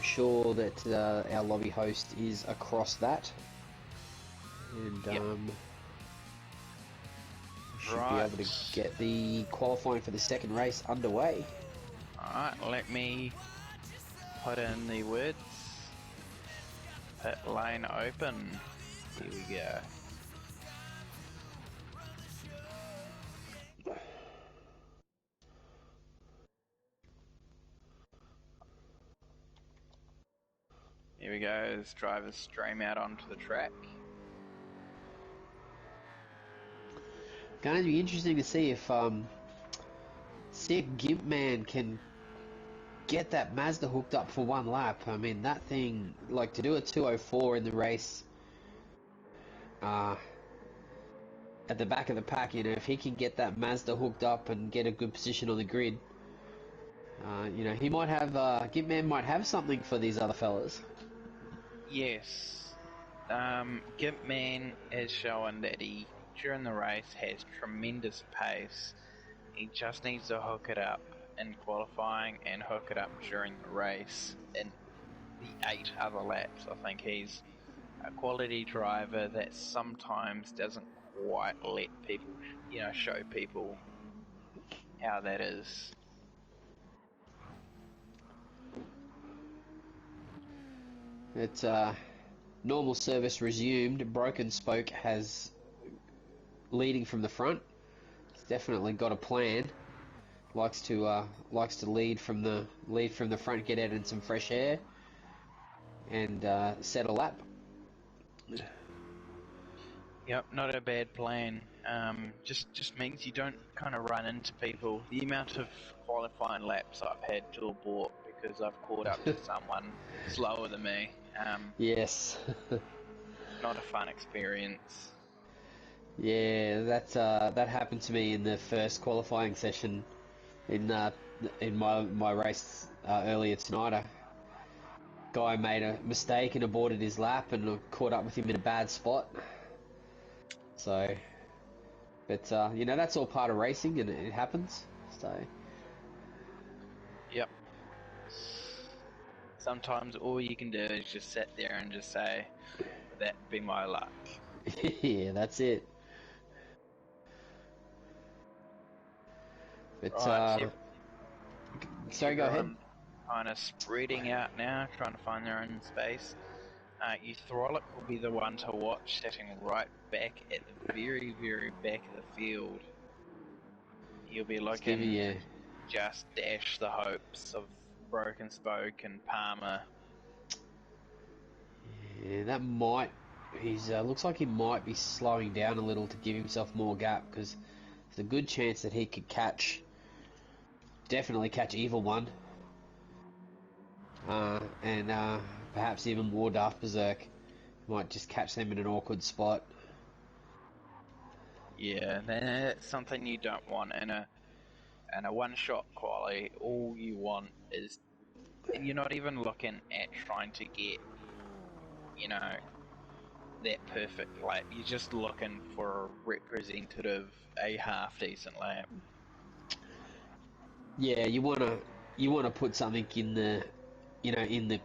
sure that our lobby host is across that, and should be able to get the qualifying for the second race underway. Alright, let me put in the words. Pit lane open. Here we go. Here we go, as drivers stream out onto the track. Going to be interesting to see if Gimpman can get that Mazda hooked up for one lap. I mean, that thing, like, to do a 204 in the race at the back of the pack, if he can get that Mazda hooked up and get a good position on the grid, he might have, Gimpman might have something for these other fellas. Yes. Gimpman has shown that he, during the race, has tremendous pace. He just needs to hook it up in qualifying and hook it up during the race in the 8 other laps. I think he's a quality driver that sometimes doesn't quite let people, show people how that is. It's normal service resumed. Broken Spoke has leading from the front. He's definitely got a plan. Likes to lead from the front, get out in some fresh air, and set a lap. Yep, not a bad plan. Just means you don't kind of run into people. The amount of qualifying laps I've had to abort because I've caught up to someone slower than me. Yes. Not a fun experience. Yeah, that happened to me in the first qualifying session in in my race earlier tonight. A guy made a mistake and aborted his lap, and I caught up with him in a bad spot. So, but you know, that's all part of racing, and it happens. So, Yep. Sometimes all you can do is just sit there and just say, "That be my luck." yeah, that's it. But Right, so sorry, go ahead. everyone kind of spreading out now, trying to find their own space. Euthrolic will be the one to watch, sitting right back at the very, very back of the field. He'll be It's giving looking to you. just dash the hopes of Broken Spoke and Palmer. Yeah, that might. He's looks like he might be slowing down a little to give himself more gap, because there's a good chance that he could definitely catch Evil One, and perhaps even more Daft Berserk. Might just catch them in an awkward spot. Yeah, that's something you don't want in a one-shot quali. All you want is, you're not even looking at trying to get, you know, that perfect lap. You're just looking for a representative, a half-decent lap. Yeah, you wanna put something in the, you know, in the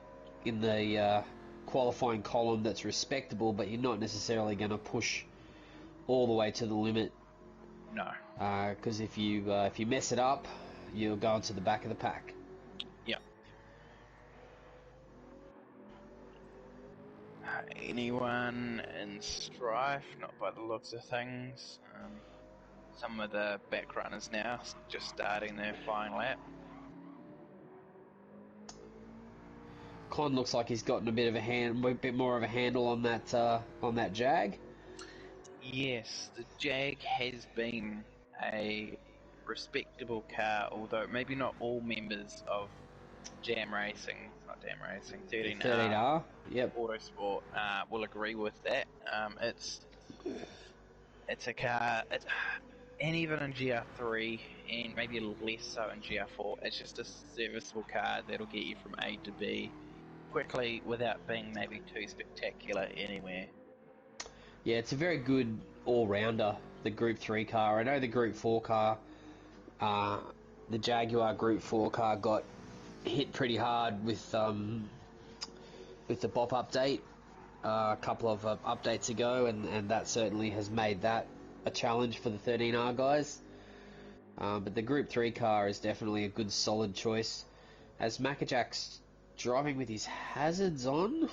qualifying column that's respectable, but you're not necessarily going to push all the way to the limit. No. Because if you mess it up, you'll go into the back of the pack. Yeah. Anyone in strife? Not by the looks of things. Some of the back runners now just starting their flying lap. Con looks like he's gotten a bit more of a handle on that Jag. Yes, the Jag has been a respectable car, although maybe not all members of Jam Racing, not Jam Racing, 13R 13R. Yep. Autosport will agree with that. It's a car, and even in GR3, and maybe less so in GR4, it's just a serviceable car that'll get you from A to B quickly without being maybe too spectacular anywhere. Yeah, it's a very good all-rounder, the Group 3 car. I know the Group 4 car, the Jaguar Group 4 car got hit pretty hard with the BOP update a couple of updates ago, and that certainly has made that a challenge for the 13R guys. But the Group 3 car is definitely a good solid choice. As Maccajack's driving with his hazards on?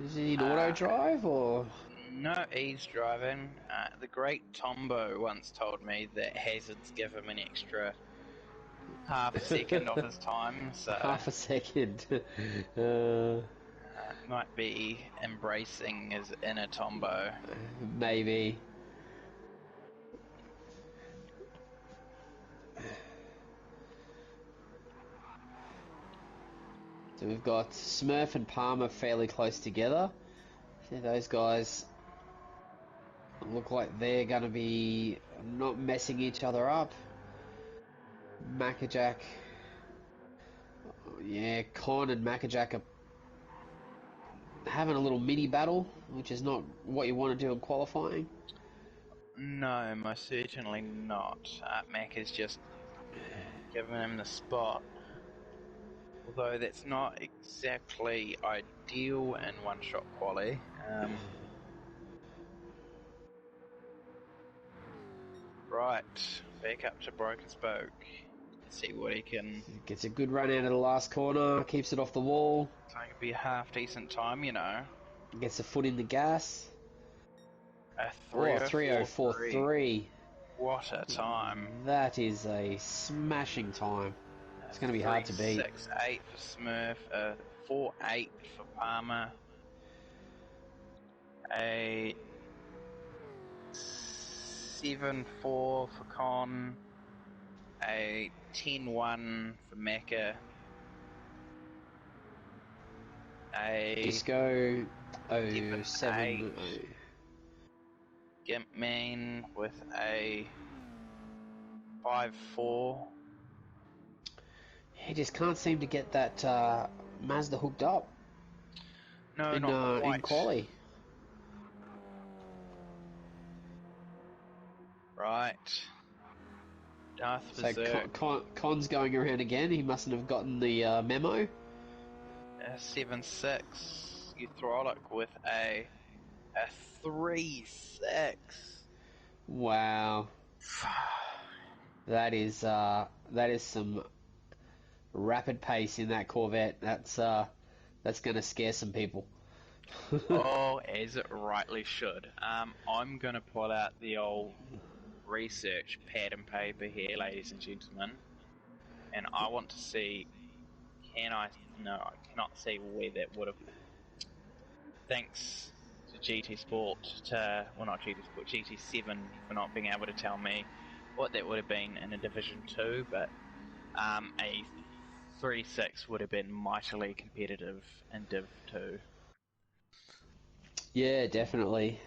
Is he in auto drive or? No eavesdriving. The great Tombo once told me that hazards give him an extra half a second of his time, so Half a second. might be embracing his inner Tombo. Maybe. So we've got Smurf and Palmer fairly close together. See, those guys look like they're going to be not messing each other up. Maccajack. Yeah, Con and Maccajack are having a little mini battle, which is not what you want to do in qualifying. No, most certainly not. Mac is just giving him the spot. Although that's not exactly ideal in one-shot quali. Right, back up to Broken Spoke. See what he can. Gets a good run out of the last corner, keeps it off the wall, It's going to be a half-decent time, you know. gets a foot in the gas. A Oh, 3043. 3043. What a time. That is a smashing time. It's going to be hard to beat. 368 for Smurf, a 48 for Palmer, a 7-4 for Con, a 10-1 for Mecca, a Disco 7-8 070. Gimpman with a 5-4. he just can't seem to get that Mazda hooked up No, in not quite. quali. Right. Darth So Berserk. Con's going around again. He mustn't have gotten the memo. 7.6. You Hydraulic with a 3.6. Wow, that is some rapid pace in that Corvette. That's going to scare some people. Oh, as it rightly should. I'm going to pull out the old research pad and paper here, ladies and gentlemen, and I want to see. No, I cannot see where that would have. Thanks to GT Sport, not GT Sport, GT7 for not being able to tell me what that would have been in a Division 2, but a 3.6 would have been mightily competitive in Div 2. Yeah, definitely.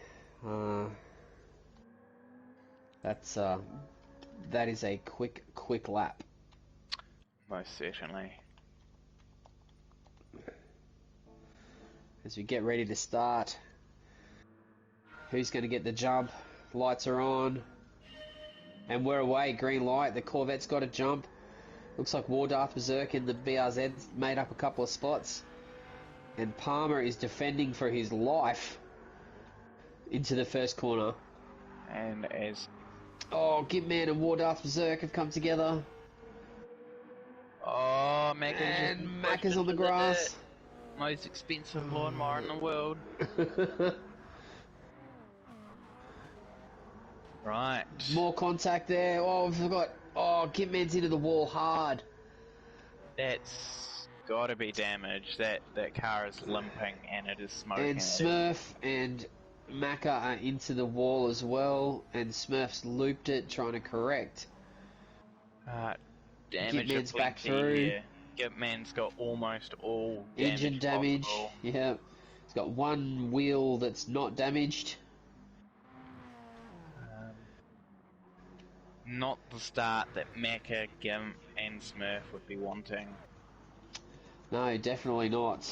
That is a quick lap. Most certainly. As we get ready to start, who's going to get the jump? Lights are on, and we're away. Green light. The Corvette's got a jump. Looks like Darth Berserk in the BRZ's made up a couple of spots, and Palmer is defending for his life into the first corner. And as Gitman and Darth Berserk have come together. Macca's And Macca's on the grass. Most expensive lawnmower in the world. Right. More contact there. We've got. Gitman's into the wall hard. That's gotta be damaged. That car is limping and it is smoking. And Smurf and Macca are into the wall as well. And Smurf's looped it, trying to correct. Damage Gitman's back through. Here. Gitman's got almost all Engine damage. possible. Yeah. It's got one wheel that's not damaged. Not the start that Macca, Gimp, and Smurf would be wanting. No, definitely not.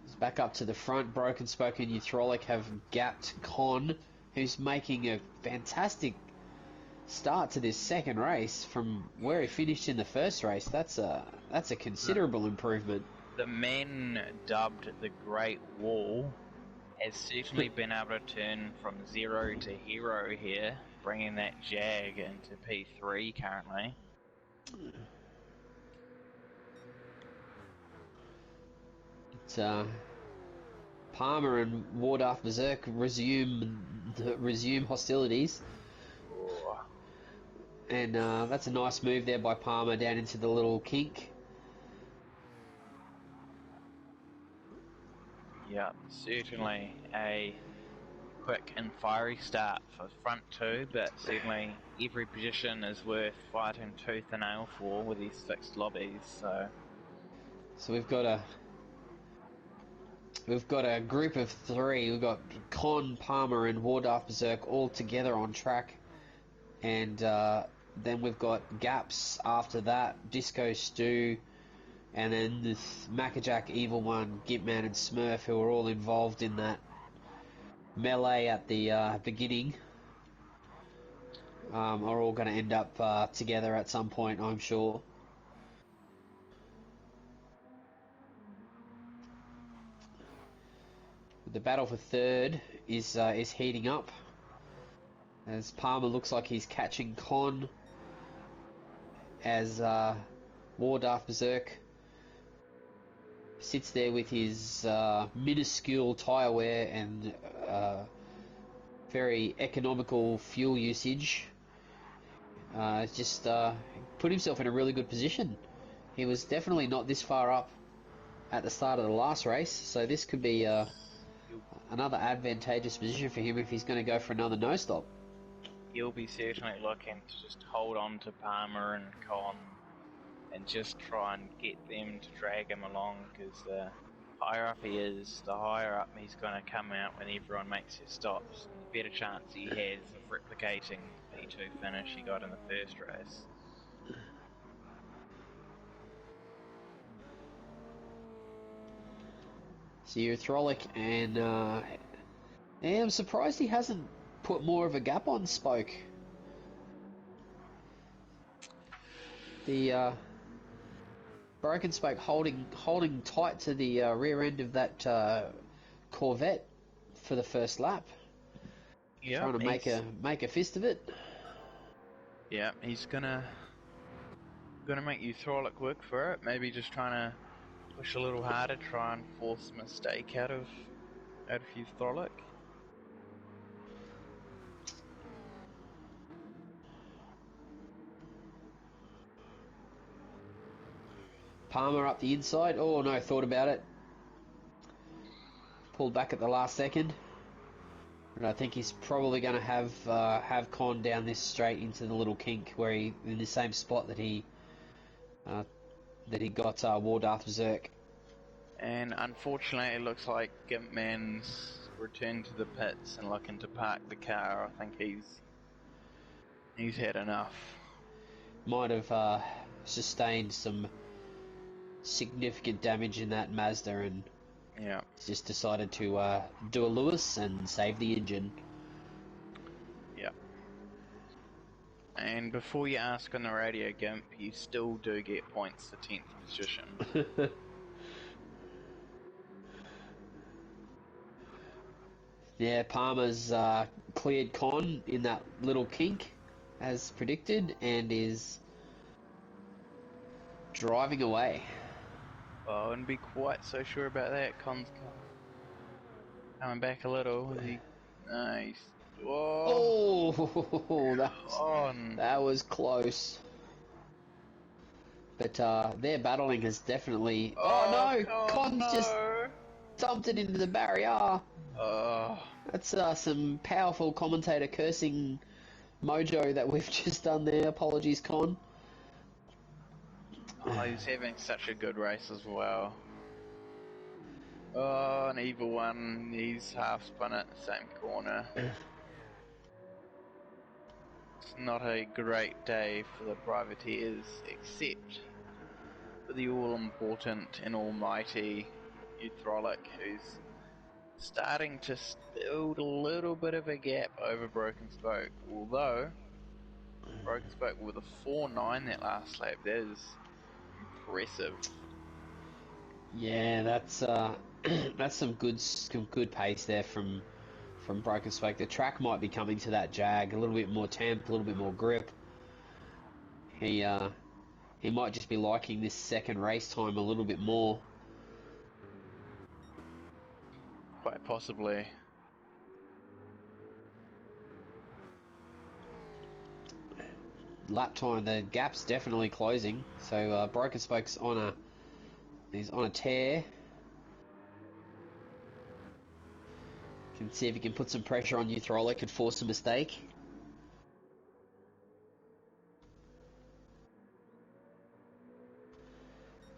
It's back up to the front. Broken Spoke and Hydraulic have gapped Con, who's making a fantastic start to this second race from where he finished in the first race. That's a considerable improvement. The man dubbed the Great Wall has certainly been able to turn from zero to hero here, bringing that Jag into P3 currently. It's, Palmer and Darth Berserk resume hostilities. And that's a nice move there by Palmer down into the little kink. Yep, certainly a quick and fiery start for front two, but certainly every position is worth fighting tooth and nail for with these fixed lobbies. So we've got a group of three. We've got Con, Palmer, and Darth Berserk all together on track, and then we've got gaps after that. Disco Stew. And then this Maccajack, Evil One, Gitman, and Smurf, who are all involved in that melee at the beginning, are all going to end up together at some point, I'm sure. The battle for third is heating up, as Palmer looks like he's catching Con, as Darth Berserk sits there with his minuscule tyre wear and very economical fuel usage. Just put himself in a really good position. He was definitely not this far up at the start of the last race, so this could be another advantageous position for him if he's going to go for another no-stop. he'll be certainly looking to just hold on to Palmer and Con and just try and get them to drag him along, because the higher up he is, the higher up he's going to come out when everyone makes his stops. The better chance he has of replicating P2 finish he got in the first race. So you're Throlic, and yeah, I'm surprised he hasn't put more of a gap on Spoke. The Broken Spoke holding tight to the rear end of that Corvette for the first lap. Yeah, Trying to make a fist of it. Yeah, he's gonna make you Throlic work for it. Maybe just trying to push a little harder, try and force a mistake out of you Throlic. Palmer up the inside. Oh no, thought about it. Pulled back at the last second. And I think he's probably going to have Con down this straight into the little kink where he in the same spot that he got War Darth Berserk. And unfortunately, it looks like Gimpman's returned to the pits and looking to park the car. I think he's had enough. Might have sustained some significant damage in that Mazda, and yeah, just decided to do a Lewis and save the engine. Yeah. And before you ask on the radio, Gimp, you still do get points to 10th position. Yeah, Palmer's cleared Con in that little kink, as predicted, and is driving away. Oh, I wouldn't be quite so sure about that. Con's coming back a little. Nice. Oh, Con. that was close. But their battling has definitely... Oh no! Con's just dumped it into the barrier. That's some powerful commentator cursing mojo that we've just done there. Apologies, Con. Oh, he's having such a good race as well. Oh, an evil one. He's half spun at the same corner. It's not a great day for the privateers, except for the all-important and almighty Uthrolic, who's starting to build a little bit of a gap over Broken Spoke. Although, Broken Spoke with a 4.9 that last lap, that is impressive. Yeah, that's that's some good pace there from Broken Spoke. The track might be coming to that Jag, a little bit more temp, a little bit more grip. He might just be liking this second race time a little bit more. Quite possibly. Lap time, the gap's definitely closing. So Broken Spoke's he's on a tear. Can see if he can put some pressure on Uthrolic and force a mistake.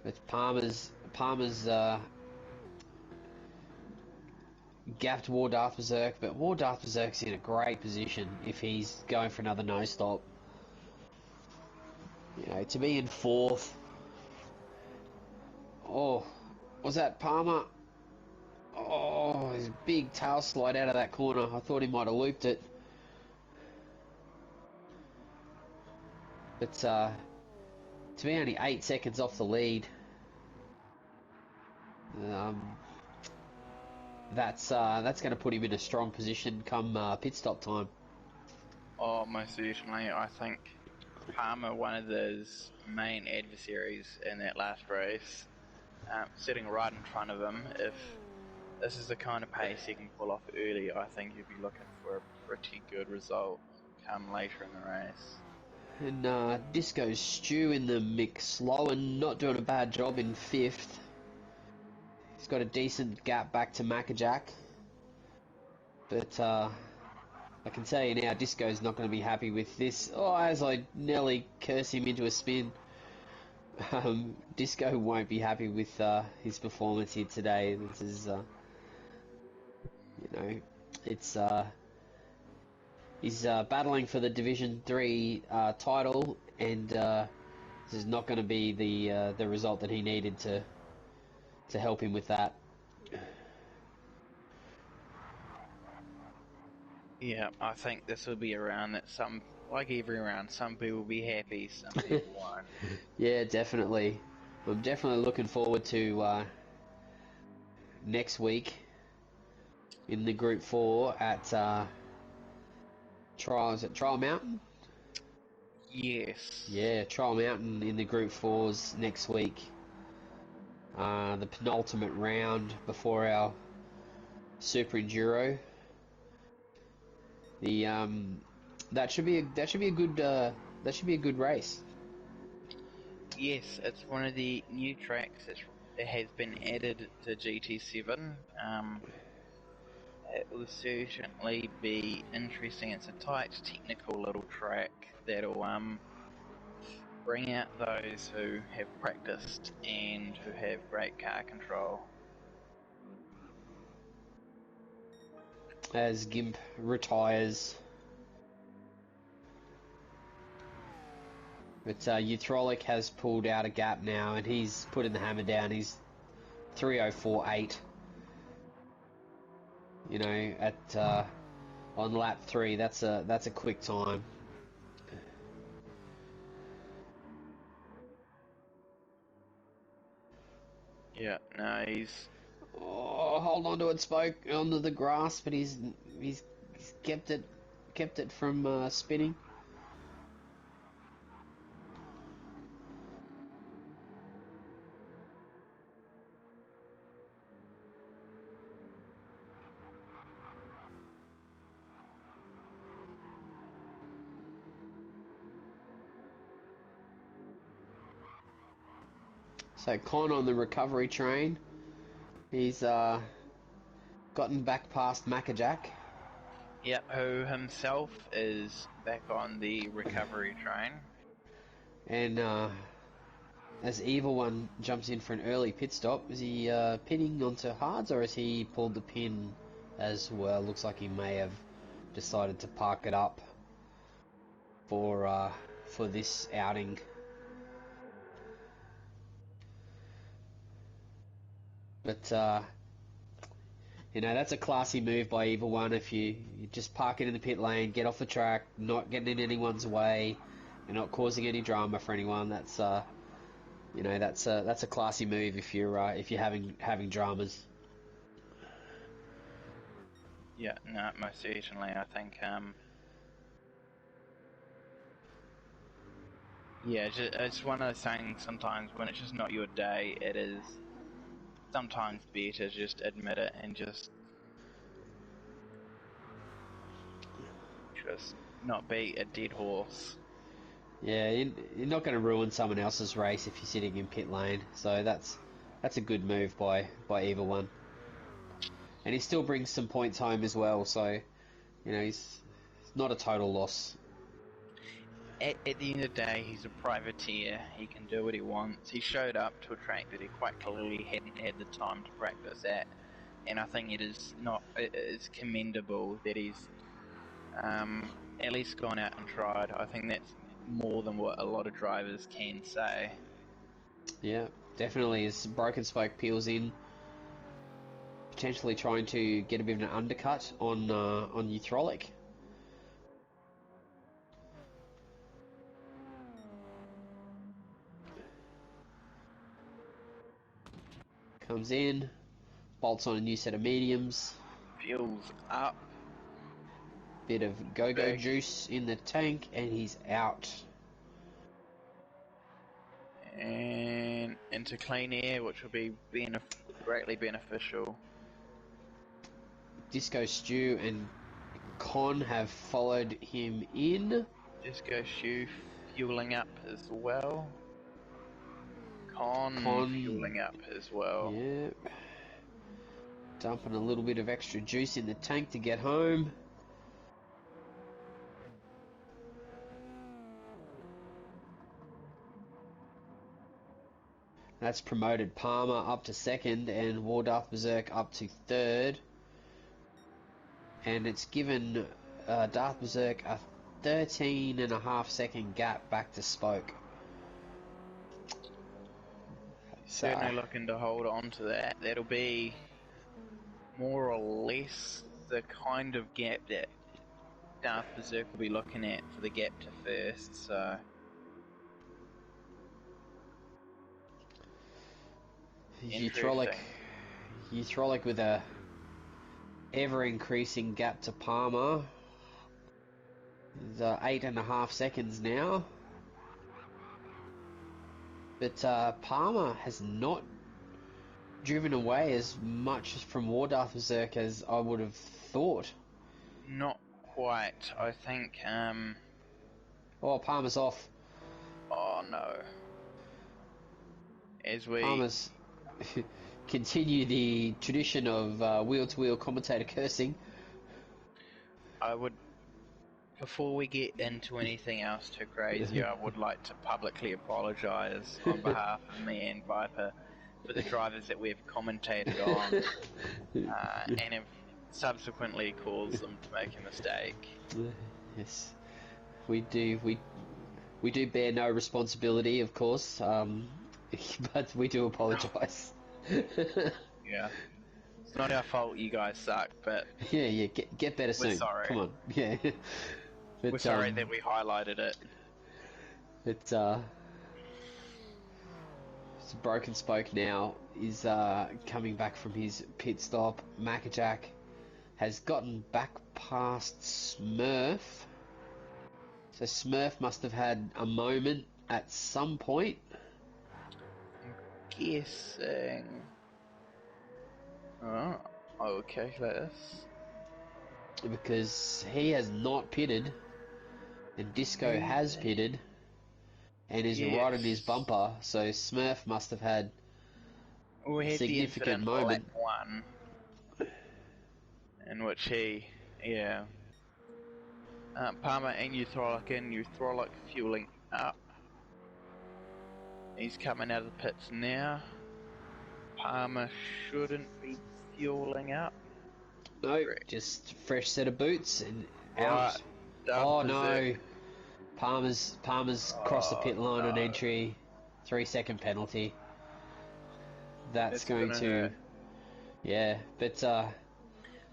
With Palmer's gapped War Darth Berserk, but War Darth Berserk's in a great position if he's going for another no stop. You know, to be in fourth. Oh, was that Palmer? Oh, his big tail slide out of that corner. I thought he might have looped it. But to be only 8 seconds off the lead, that's going to put him in a strong position come pit stop time. Oh, most certainly. I think Palmer, one of his main adversaries in that last race, sitting right in front of him. If this is the kind of pace he can pull off early, I think he'd be looking for a pretty good result come later in the race. And Disco Stew in the mix. Lowen not doing a bad job in fifth. He's got a decent gap back to Maccajack. But I can tell you now, Disco's not going to be happy with this. Oh, as I nearly curse him into a spin. Disco won't be happy with his performance here today. This is, you know, it's He's battling for the Division 3 title, and this is not going to be the result that he needed to help him with that. Yeah, I think this will be a round that like every round, some people will be happy, some people won't. Yeah, definitely. I'm definitely looking forward to next week in the Group 4 at Trial Mountain? Yes. Yeah, Trial Mountain in the Group 4s next week. The penultimate round before our Super Enduro. The that should be a good race. Yes, it's one of the new tracks that has been added to GT7. It will certainly be interesting. It's a tight, technical little track that'll bring out those who have practiced and who have great car control. As Gimp retires. But Uthrolic has pulled out a gap now, and he's putting the hammer down. He's 3:04.8. You know, at on lap 3, that's a quick time. Yeah, no, he's Hold on to it, Spoke, onto the grass, but he's kept it from spinning. So Con on the recovery train. He's gotten back past Maccajack. who himself is back on the recovery train. And as Evil One jumps in for an early pit stop, is he pitting onto hards, or has he pulled the pin as well? Looks like he may have decided to park it up for this outing. But you know, that's a classy move by Evil One. If you just park it in the pit lane, get off the track, not getting in anyone's way, and not causing any drama for anyone. That's you know, that's a classy move if you're having dramas. Yeah, no, most certainly. I think, yeah, it's one of those things sometimes when it's just not your day, it is sometimes better just admit it and just not be a dead horse. Yeah, you're not going to ruin someone else's race if you're sitting in pit lane. So that's a good move by Evil One. And he still brings some points home as well. So you know, he's not a total loss. At the end of the day, he's a privateer. He can do what he wants. He showed up to a track that he quite clearly hadn't had the time to practice at, and I think it's commendable that he's at least gone out and tried. I think that's more than what a lot of drivers can say. Yeah, definitely. As Broken Spoke peels in, potentially trying to get a bit of an undercut on Uthrolic. Comes in, bolts on a new set of mediums. Fuels up. Bit of go-go juice in the tank, and he's out. And into clean air, which will be greatly beneficial. Disco Stew and Con have followed him in. Disco Shoe fueling up as well. Con fueling up as well. Yeah. Dumping a little bit of extra juice in the tank to get home. That's promoted Palmer up to second and Wardarth Berserk up to third. And it's given Darth Berserk a 13.5 second gap back to Spoke. Certainly looking to hold on to that. That'll be more or less the kind of gap that Darth Berserk will be looking at for the gap to first, so... Eutrolic with a ever-increasing gap to Palmer. It's 8.5 seconds now. But Palmer has not driven away as much from War Darth Berserk as I would have thought. Not quite. I think, Oh, Palmer's off. oh no. As we... Palmer's continue the tradition of wheel-to-wheel commentator cursing. I would... Before we get into anything else too crazy, I would like to publicly apologise on behalf of me and Viper for the drivers that we've commentated on and have subsequently caused them to make a mistake. Yes, we do bear no responsibility, of course, but we do apologise. Yeah. It's not our fault you guys suck, but... Yeah, get better soon. sorry. Come on, yeah. But, we're sorry that we highlighted it. It's Broken Spoke now is coming back from his pit stop. Mackajack has gotten back past Smurf. So Smurf must have had a moment at some point. Guessing... Oh, okay, let's... Because he has not pitted, and Disco has pitted, and is right on his bumper, so Smurf must have had we a had significant the moment. lap 1, in which he, Palmer and Eutrolic fueling up. He's coming out of the pits now. Palmer shouldn't be fueling up. No, just fresh set of boots and Right, out. Darth Oh Berserk. no, Palmer's crossed the pit line on entry. 3-second penalty. That's going gonna to hurt. Yeah, but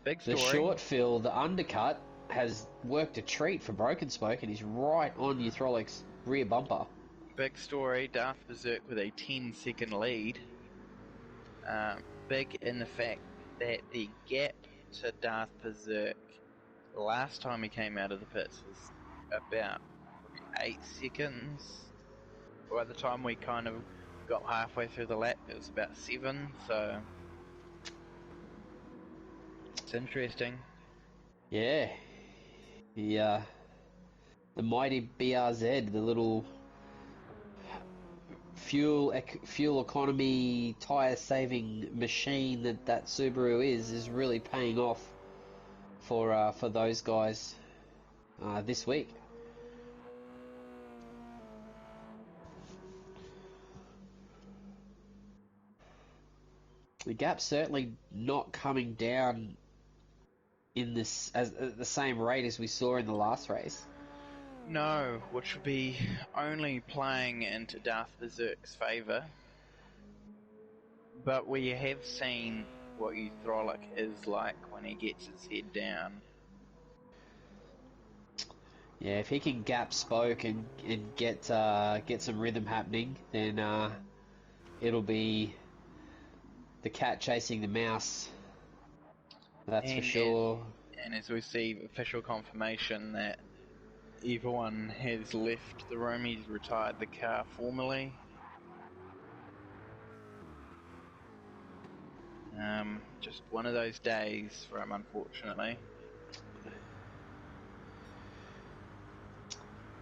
Big the story. short fill, the undercut, has worked a treat for Broken Spoke, and he's right on Eutrolic's rear bumper. Big story. Darth Berserk with a 10-second lead. Big in the fact that the gap to Darth Berserk last time he came out of the pits was about 8 seconds. By the time we kind of got halfway through the lap, it was about 7, so it's interesting. Yeah, the mighty BRZ, the little fuel economy tire saving machine that Subaru is really paying off for those guys this week. The gap's certainly not coming down in this at the same rate as we saw in the last race. No, which would be only playing into Darth Berserk's favour. But we have seen what Eutrolic is like when he gets his head down. Yeah, if he can gap Spoke and get some rhythm happening, then it'll be the cat chasing the mouse. That's for sure. And as we see official confirmation that everyone has left the room, he's retired the car formally. Just one of those days for him, unfortunately.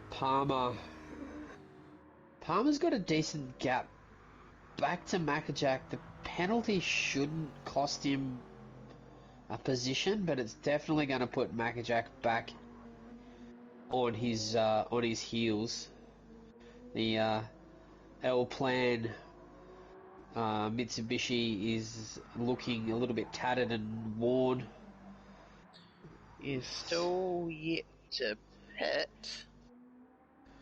Palmer's got a decent gap back to Mackajack. The penalty shouldn't cost him a position, but it's definitely going to put Mackajack back on his heels. The L Plan Mitsubishi is looking a little bit tattered and worn. is still yet to pit.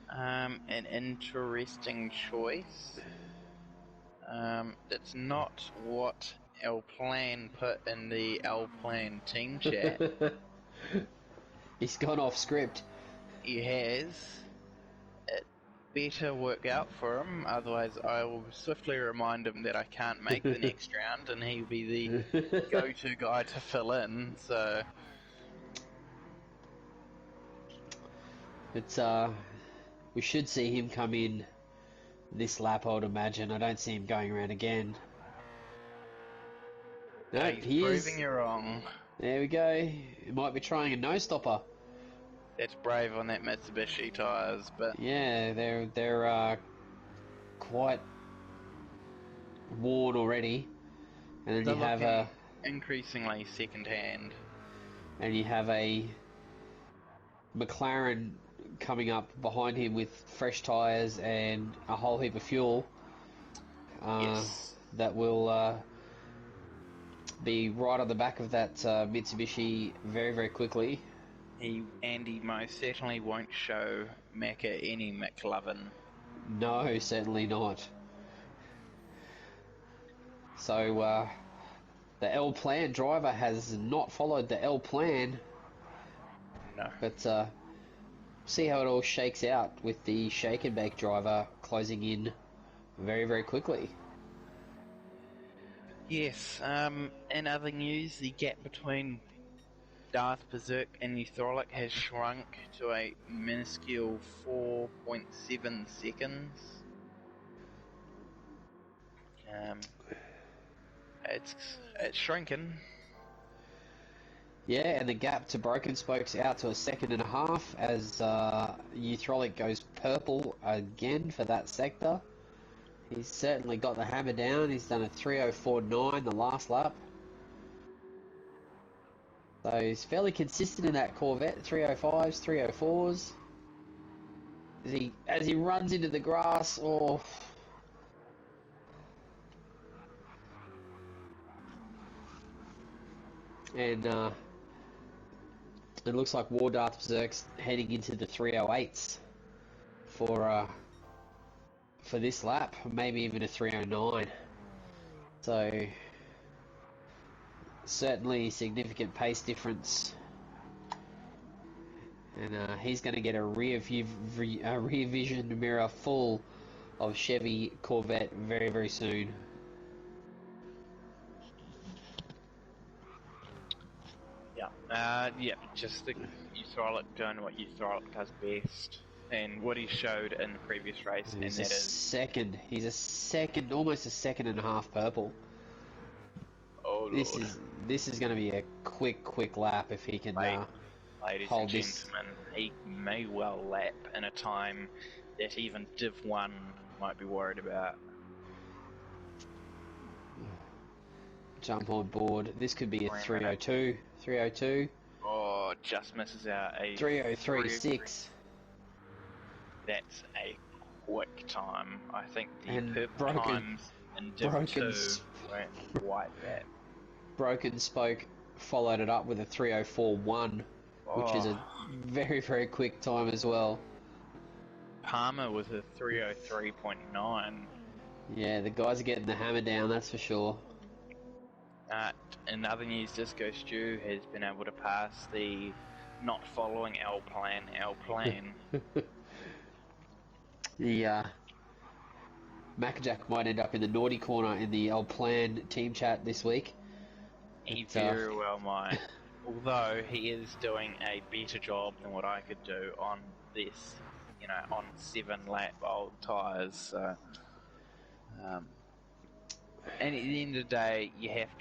An interesting choice. It's not what our plan put in the our plan team chat. He's gone off script. He has. It better work out for him, otherwise I will swiftly remind him that I can't make the next round and he'll be the go-to guy to fill in, so... It's we should see him come in this lap, I would imagine. I don't see him going around again. No, he's he proving is. you wrong. There we go. He might be trying a no-stopper. That's brave on that Mitsubishi tyres, but... Yeah, they're quite worn already. And then they're you have looking increasingly second-hand. and you have a McLaren coming up behind him with fresh tyres and a whole heap of fuel. Yes. That will be right on the back of that Mitsubishi very, very quickly. He most certainly won't show Macca any McLovin. No, certainly not. So the L plan driver has not followed the L plan, No. but see how it all shakes out with the shake and bake driver closing in very, very quickly. Yes, in other news, the gap between Darth Berserk and Euthrolic has shrunk to a minuscule 4.7 seconds. It's shrinking. Yeah, and the gap to Broken Spoke's out to a second and a half as Euthrolic goes purple again for that sector. He's certainly got the hammer down. He's done a 3:04.9 the last lap. So he's fairly consistent in that Corvette, 3:05s, 3:04s. As he runs into the grass, and it looks like War Darth Berserk's heading into the 3:08s for this lap, maybe even a 3:09. So certainly significant pace difference, and he's going to get a rear vision mirror full of Chevy Corvette very, very soon. Yeah, just the Euthrolic doing what Euthrolic does best, and what he showed in the previous race, and that is... He's a second, almost a second and a half purple. Oh Lord. This is going to be a quick lap if he can Ladies hold and this. gentlemen, he may well lap in a time that even Div 1 might be worried about. Jump on board. This could be a 3:02. 3:02. Oh, just misses out a 3:03.6. That's a quick time. I think the And purple times in Div 2 won't quite that. Broken Spoke followed it up with a 3:04.1, which is a very, very quick time as well. Palmer was a 3:03.9. Yeah, the guys are getting the hammer down, that's for sure. In other news, Disco Stew has been able to pass the not following our plan. The Macjack might end up in the naughty corner in the old plan team chat this week. He very well might. Although he is doing a better job than what I could do on this, on 7 lap old tyres. So, and at the end of the day, you have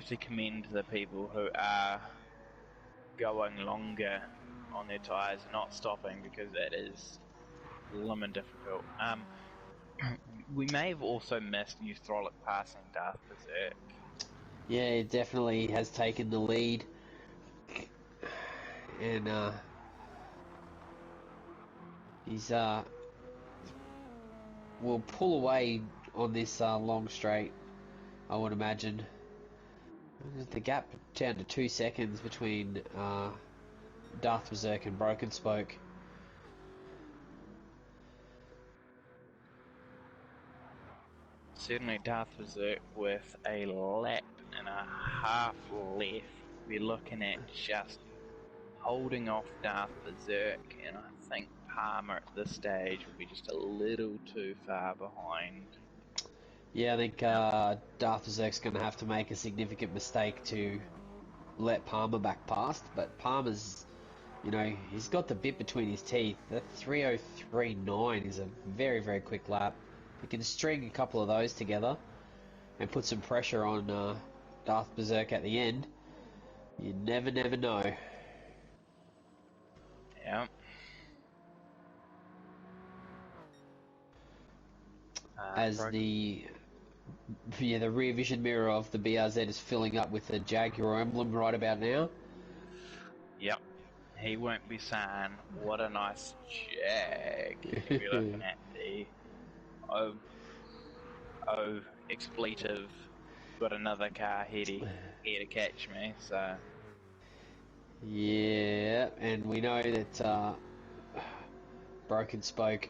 to commend the people who are going longer on their tyres and not stopping, because that is lemon difficult. We may have also missed Euthrolic passing Darth Berserk. Yeah, it definitely has taken the lead, and he's will pull away on this long straight, I would imagine. The gap down to 2 seconds between Darth Berserk and Broken Spoke. Certainly Darth Berserk with a lap and a half left. We're looking at just holding off Darth Berserk, and I think Palmer at this stage will be just a little too far behind. Yeah, I think Darth Berserk's going to have to make a significant mistake to let Palmer back past, but Palmer's, he's got the bit between his teeth. The 3:03.9 is a very, very quick lap. If you can string a couple of those together and put some pressure on Darth Berserk at the end, you never know. Yeah. As the rear vision mirror of the BRZ is filling up with the Jaguar emblem right about now. Yep. He won't be saying, what a nice Jag. He'll be looking at the expletive, got another car here to catch me, so... Yeah, and we know that Broken Spoke,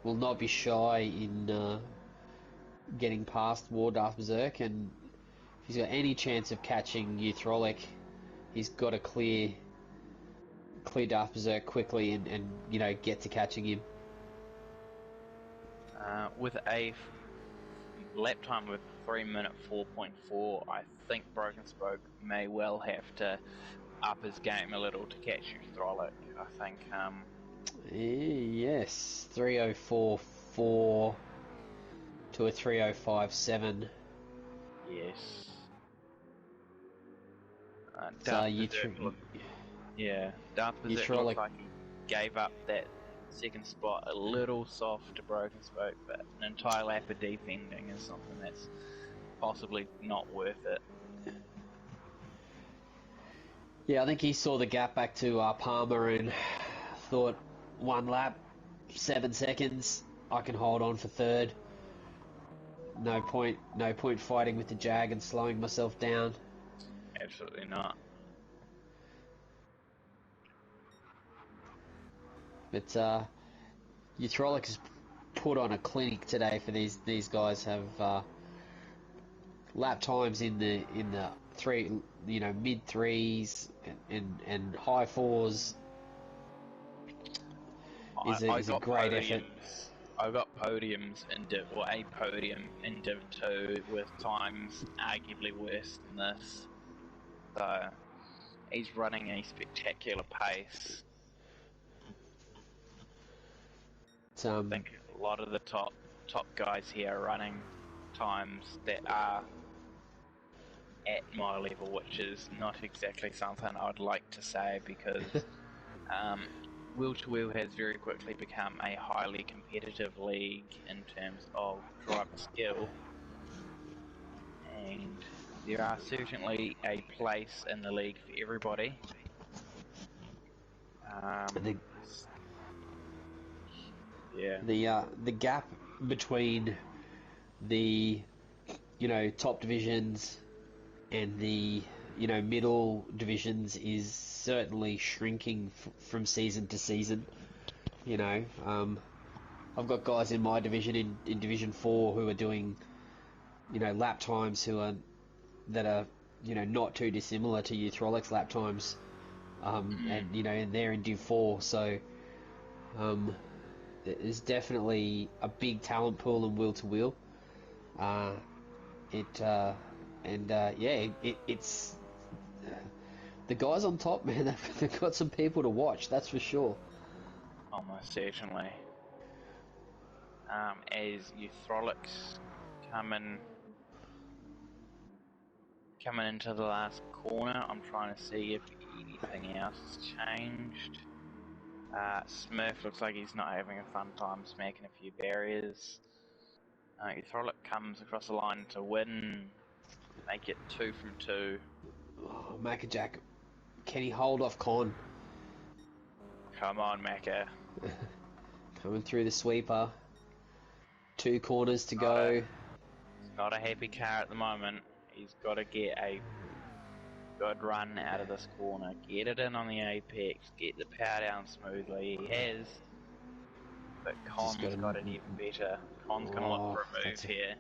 will not be shy in getting past War Darth Berserk, and if he's got any chance of catching Uthrolic, he's got to clear Darth Berserk quickly and get to catching him. With a lap time of 3-minute 4.4, I think Broken Spoke may well have to up his game a little to catch Uthrolic. I think, Yes, 3:04.4 to a 3:05.7. yes. So Darth Berserk Uthrolic looks like he gave up that second spot a little soft to Broken Spoke, but an entire lap of defending is something that's possibly not worth it. Yeah, I think he saw the gap back to Palmer and thought, one lap, 7 seconds, I can hold on for third. No point fighting with the Jag and slowing myself down. Absolutely not. But Uthrolic has put on a clinic today for these guys. Have lap times in the mid threes and high fours. Is a great effort. I got podiums in a podium in Div 2 with times arguably worse than this. So he's running a spectacular pace. I think a lot of the top guys here are running times that are at my level, which is not exactly something I'd like to say, because Will2W has very quickly become a highly competitive league in terms of driver skill, and there are certainly a place in the league for everybody. The gap between the top divisions and the middle divisions is certainly shrinking from season to season. I've got guys in my division in Division 4 who are doing lap times that are not too dissimilar to Uthrolic's lap times, and they're in Div 4, so there's definitely a big talent pool in Will2W. It's the guys on top, man. They've got some people to watch, that's for sure. Almost certainly. As Uthrolic's coming into the last corner, I'm trying to see if anything else has changed. Smurf looks like he's not having a fun time smacking a few barriers. Uthrolic comes across the line to win, make it 2 from 2. Oh, Maccajack, can he hold off Con? Come on, Macca. Coming through the sweeper. 2 corners to go. Not a happy car at the moment. He's got to get a good run out of this corner, get it in on the apex, get the power down smoothly. He has, but Con's got it even better. Con's going to look for a move here.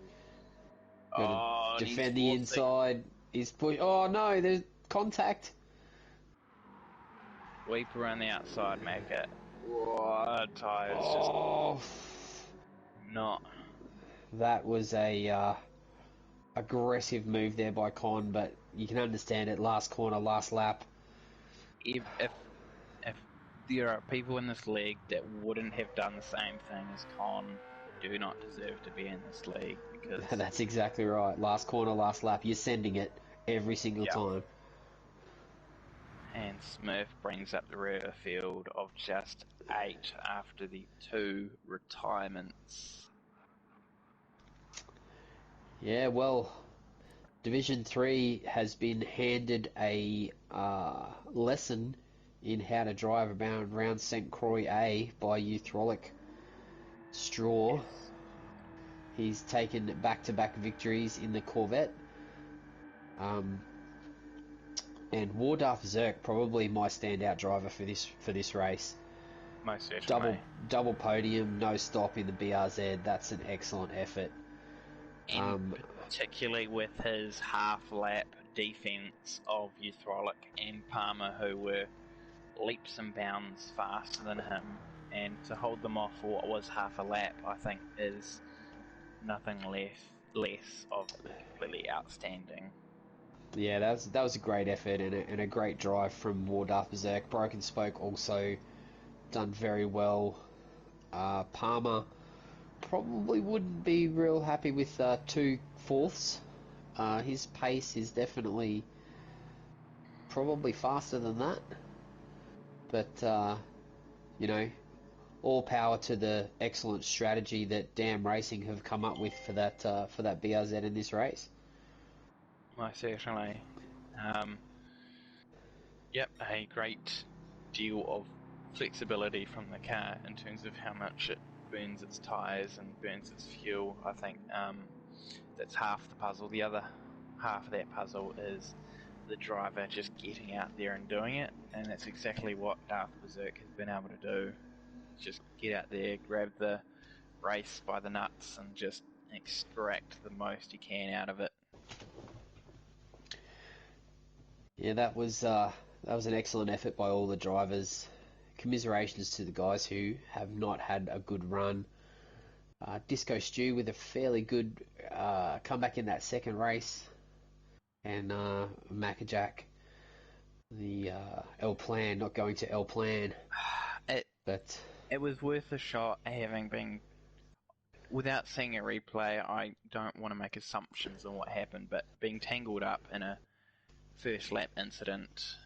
Oh, and defend he's the inside. He's push. Oh no, there's contact. Sweep around the outside, make it. Whoa, tires just not. That was a aggressive move there by Con, but you can understand it. Last corner, last lap. If there are people in this league that wouldn't have done the same thing as Con, do not deserve to be in this league, because That's exactly right. Last corner, last lap. You're sending it every single time. And Smurf brings up the rear field of just 8 after the 2 retirements. Yeah, well, Division 3 has been handed a lesson in how to drive around St. Croix A by Euthrolic Straw. Yes. He's taken back-to-back victories in the Corvette. And Wardaf Zerk, probably my standout driver for this race. Most certainly. Double podium, no stop in the BRZ. That's an excellent effort. And particularly with his half-lap defense of Euthrolic and Palmer, who were leaps and bounds faster than him, and to hold them off for what was half a lap, I think, is nothing less of completely outstanding. Yeah, that was a great effort and a great drive from Wardaf Berserk. Broken Spoke also done very well. Palmer probably wouldn't be real happy with 2/4. His pace is definitely probably faster than that. But, you know, all power to the excellent strategy that Dam Racing have come up with for that BRZ in this race. Most certainly. Yep, a great deal of flexibility from the car in terms of how much it burns its tyres and burns its fuel. I think that's half the puzzle. The other half of that puzzle is the driver just getting out there and doing it, and that's exactly what Darth Berserk has been able to do. Just get out there, grab the race by the nuts, and just extract the most he can out of it. Yeah, that was an excellent effort by all the drivers. Commiserations to the guys who have not had a good run. Disco Stew with a fairly good comeback in that second race, and Maccajack, the El Plan, not going to El Plan. It was worth a shot, having been. Without seeing a replay, I don't want to make assumptions on what happened, but being tangled up in a first lap incident,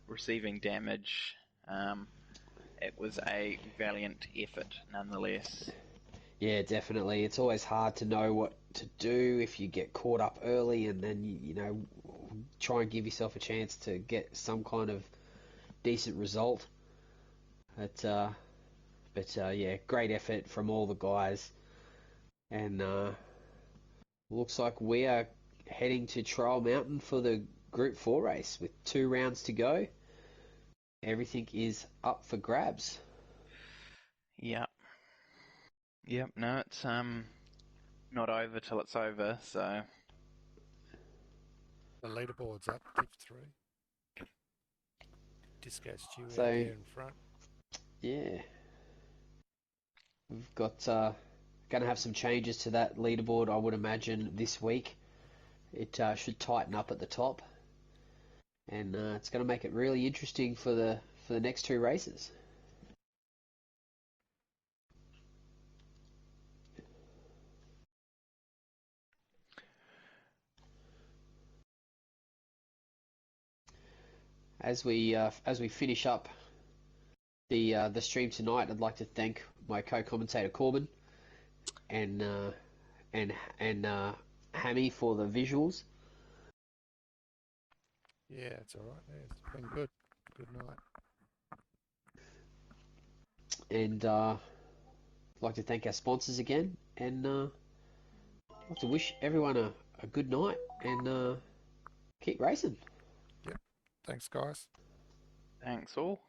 receiving damage, it was a valiant effort nonetheless. Yeah, definitely. It's always hard to know what to do if you get caught up early, and then you know, try and give yourself a chance to get some kind of decent result. But yeah, great effort from all the guys, and looks like we are heading to Trial Mountain for the Group 4 race with 2 rounds to go. Everything is up for grabs. Yep. No, it's not over till it's over. So The leaderboard's up, Div 3. Disco Stew out So, there in front. yeah, we've got going to have some changes to that leaderboard, I would imagine, this week. It should tighten up at the top, and it's going to make it really interesting for the next 2 races. As we finish up the stream tonight, I'd like to thank my co-commentator Corbin and Hammy for the visuals. Yeah, it's alright. Yeah, it's been good. Good night. And I'd like to thank our sponsors again, and I'd like to wish everyone a good night and keep racing. Yep. Thanks, guys. Thanks all.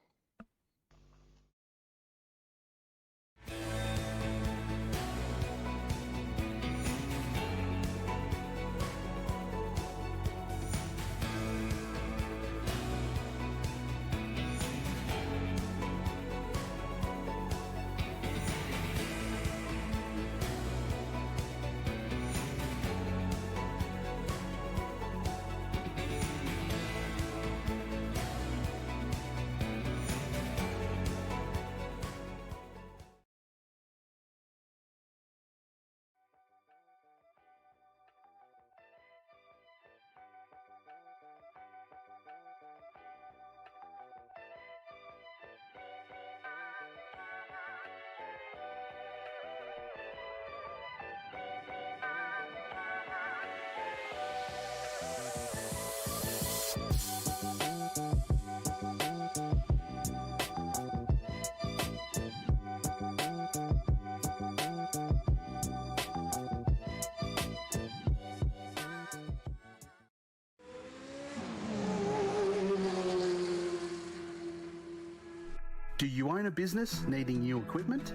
Do you own a business needing new equipment?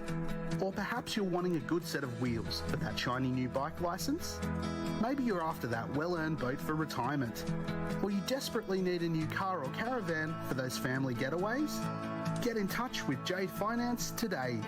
Or perhaps you're wanting a good set of wheels for that shiny new bike license? Maybe you're after that well-earned boat for retirement. Or you desperately need a new car or caravan for those family getaways? Get in touch with Jade Finance today.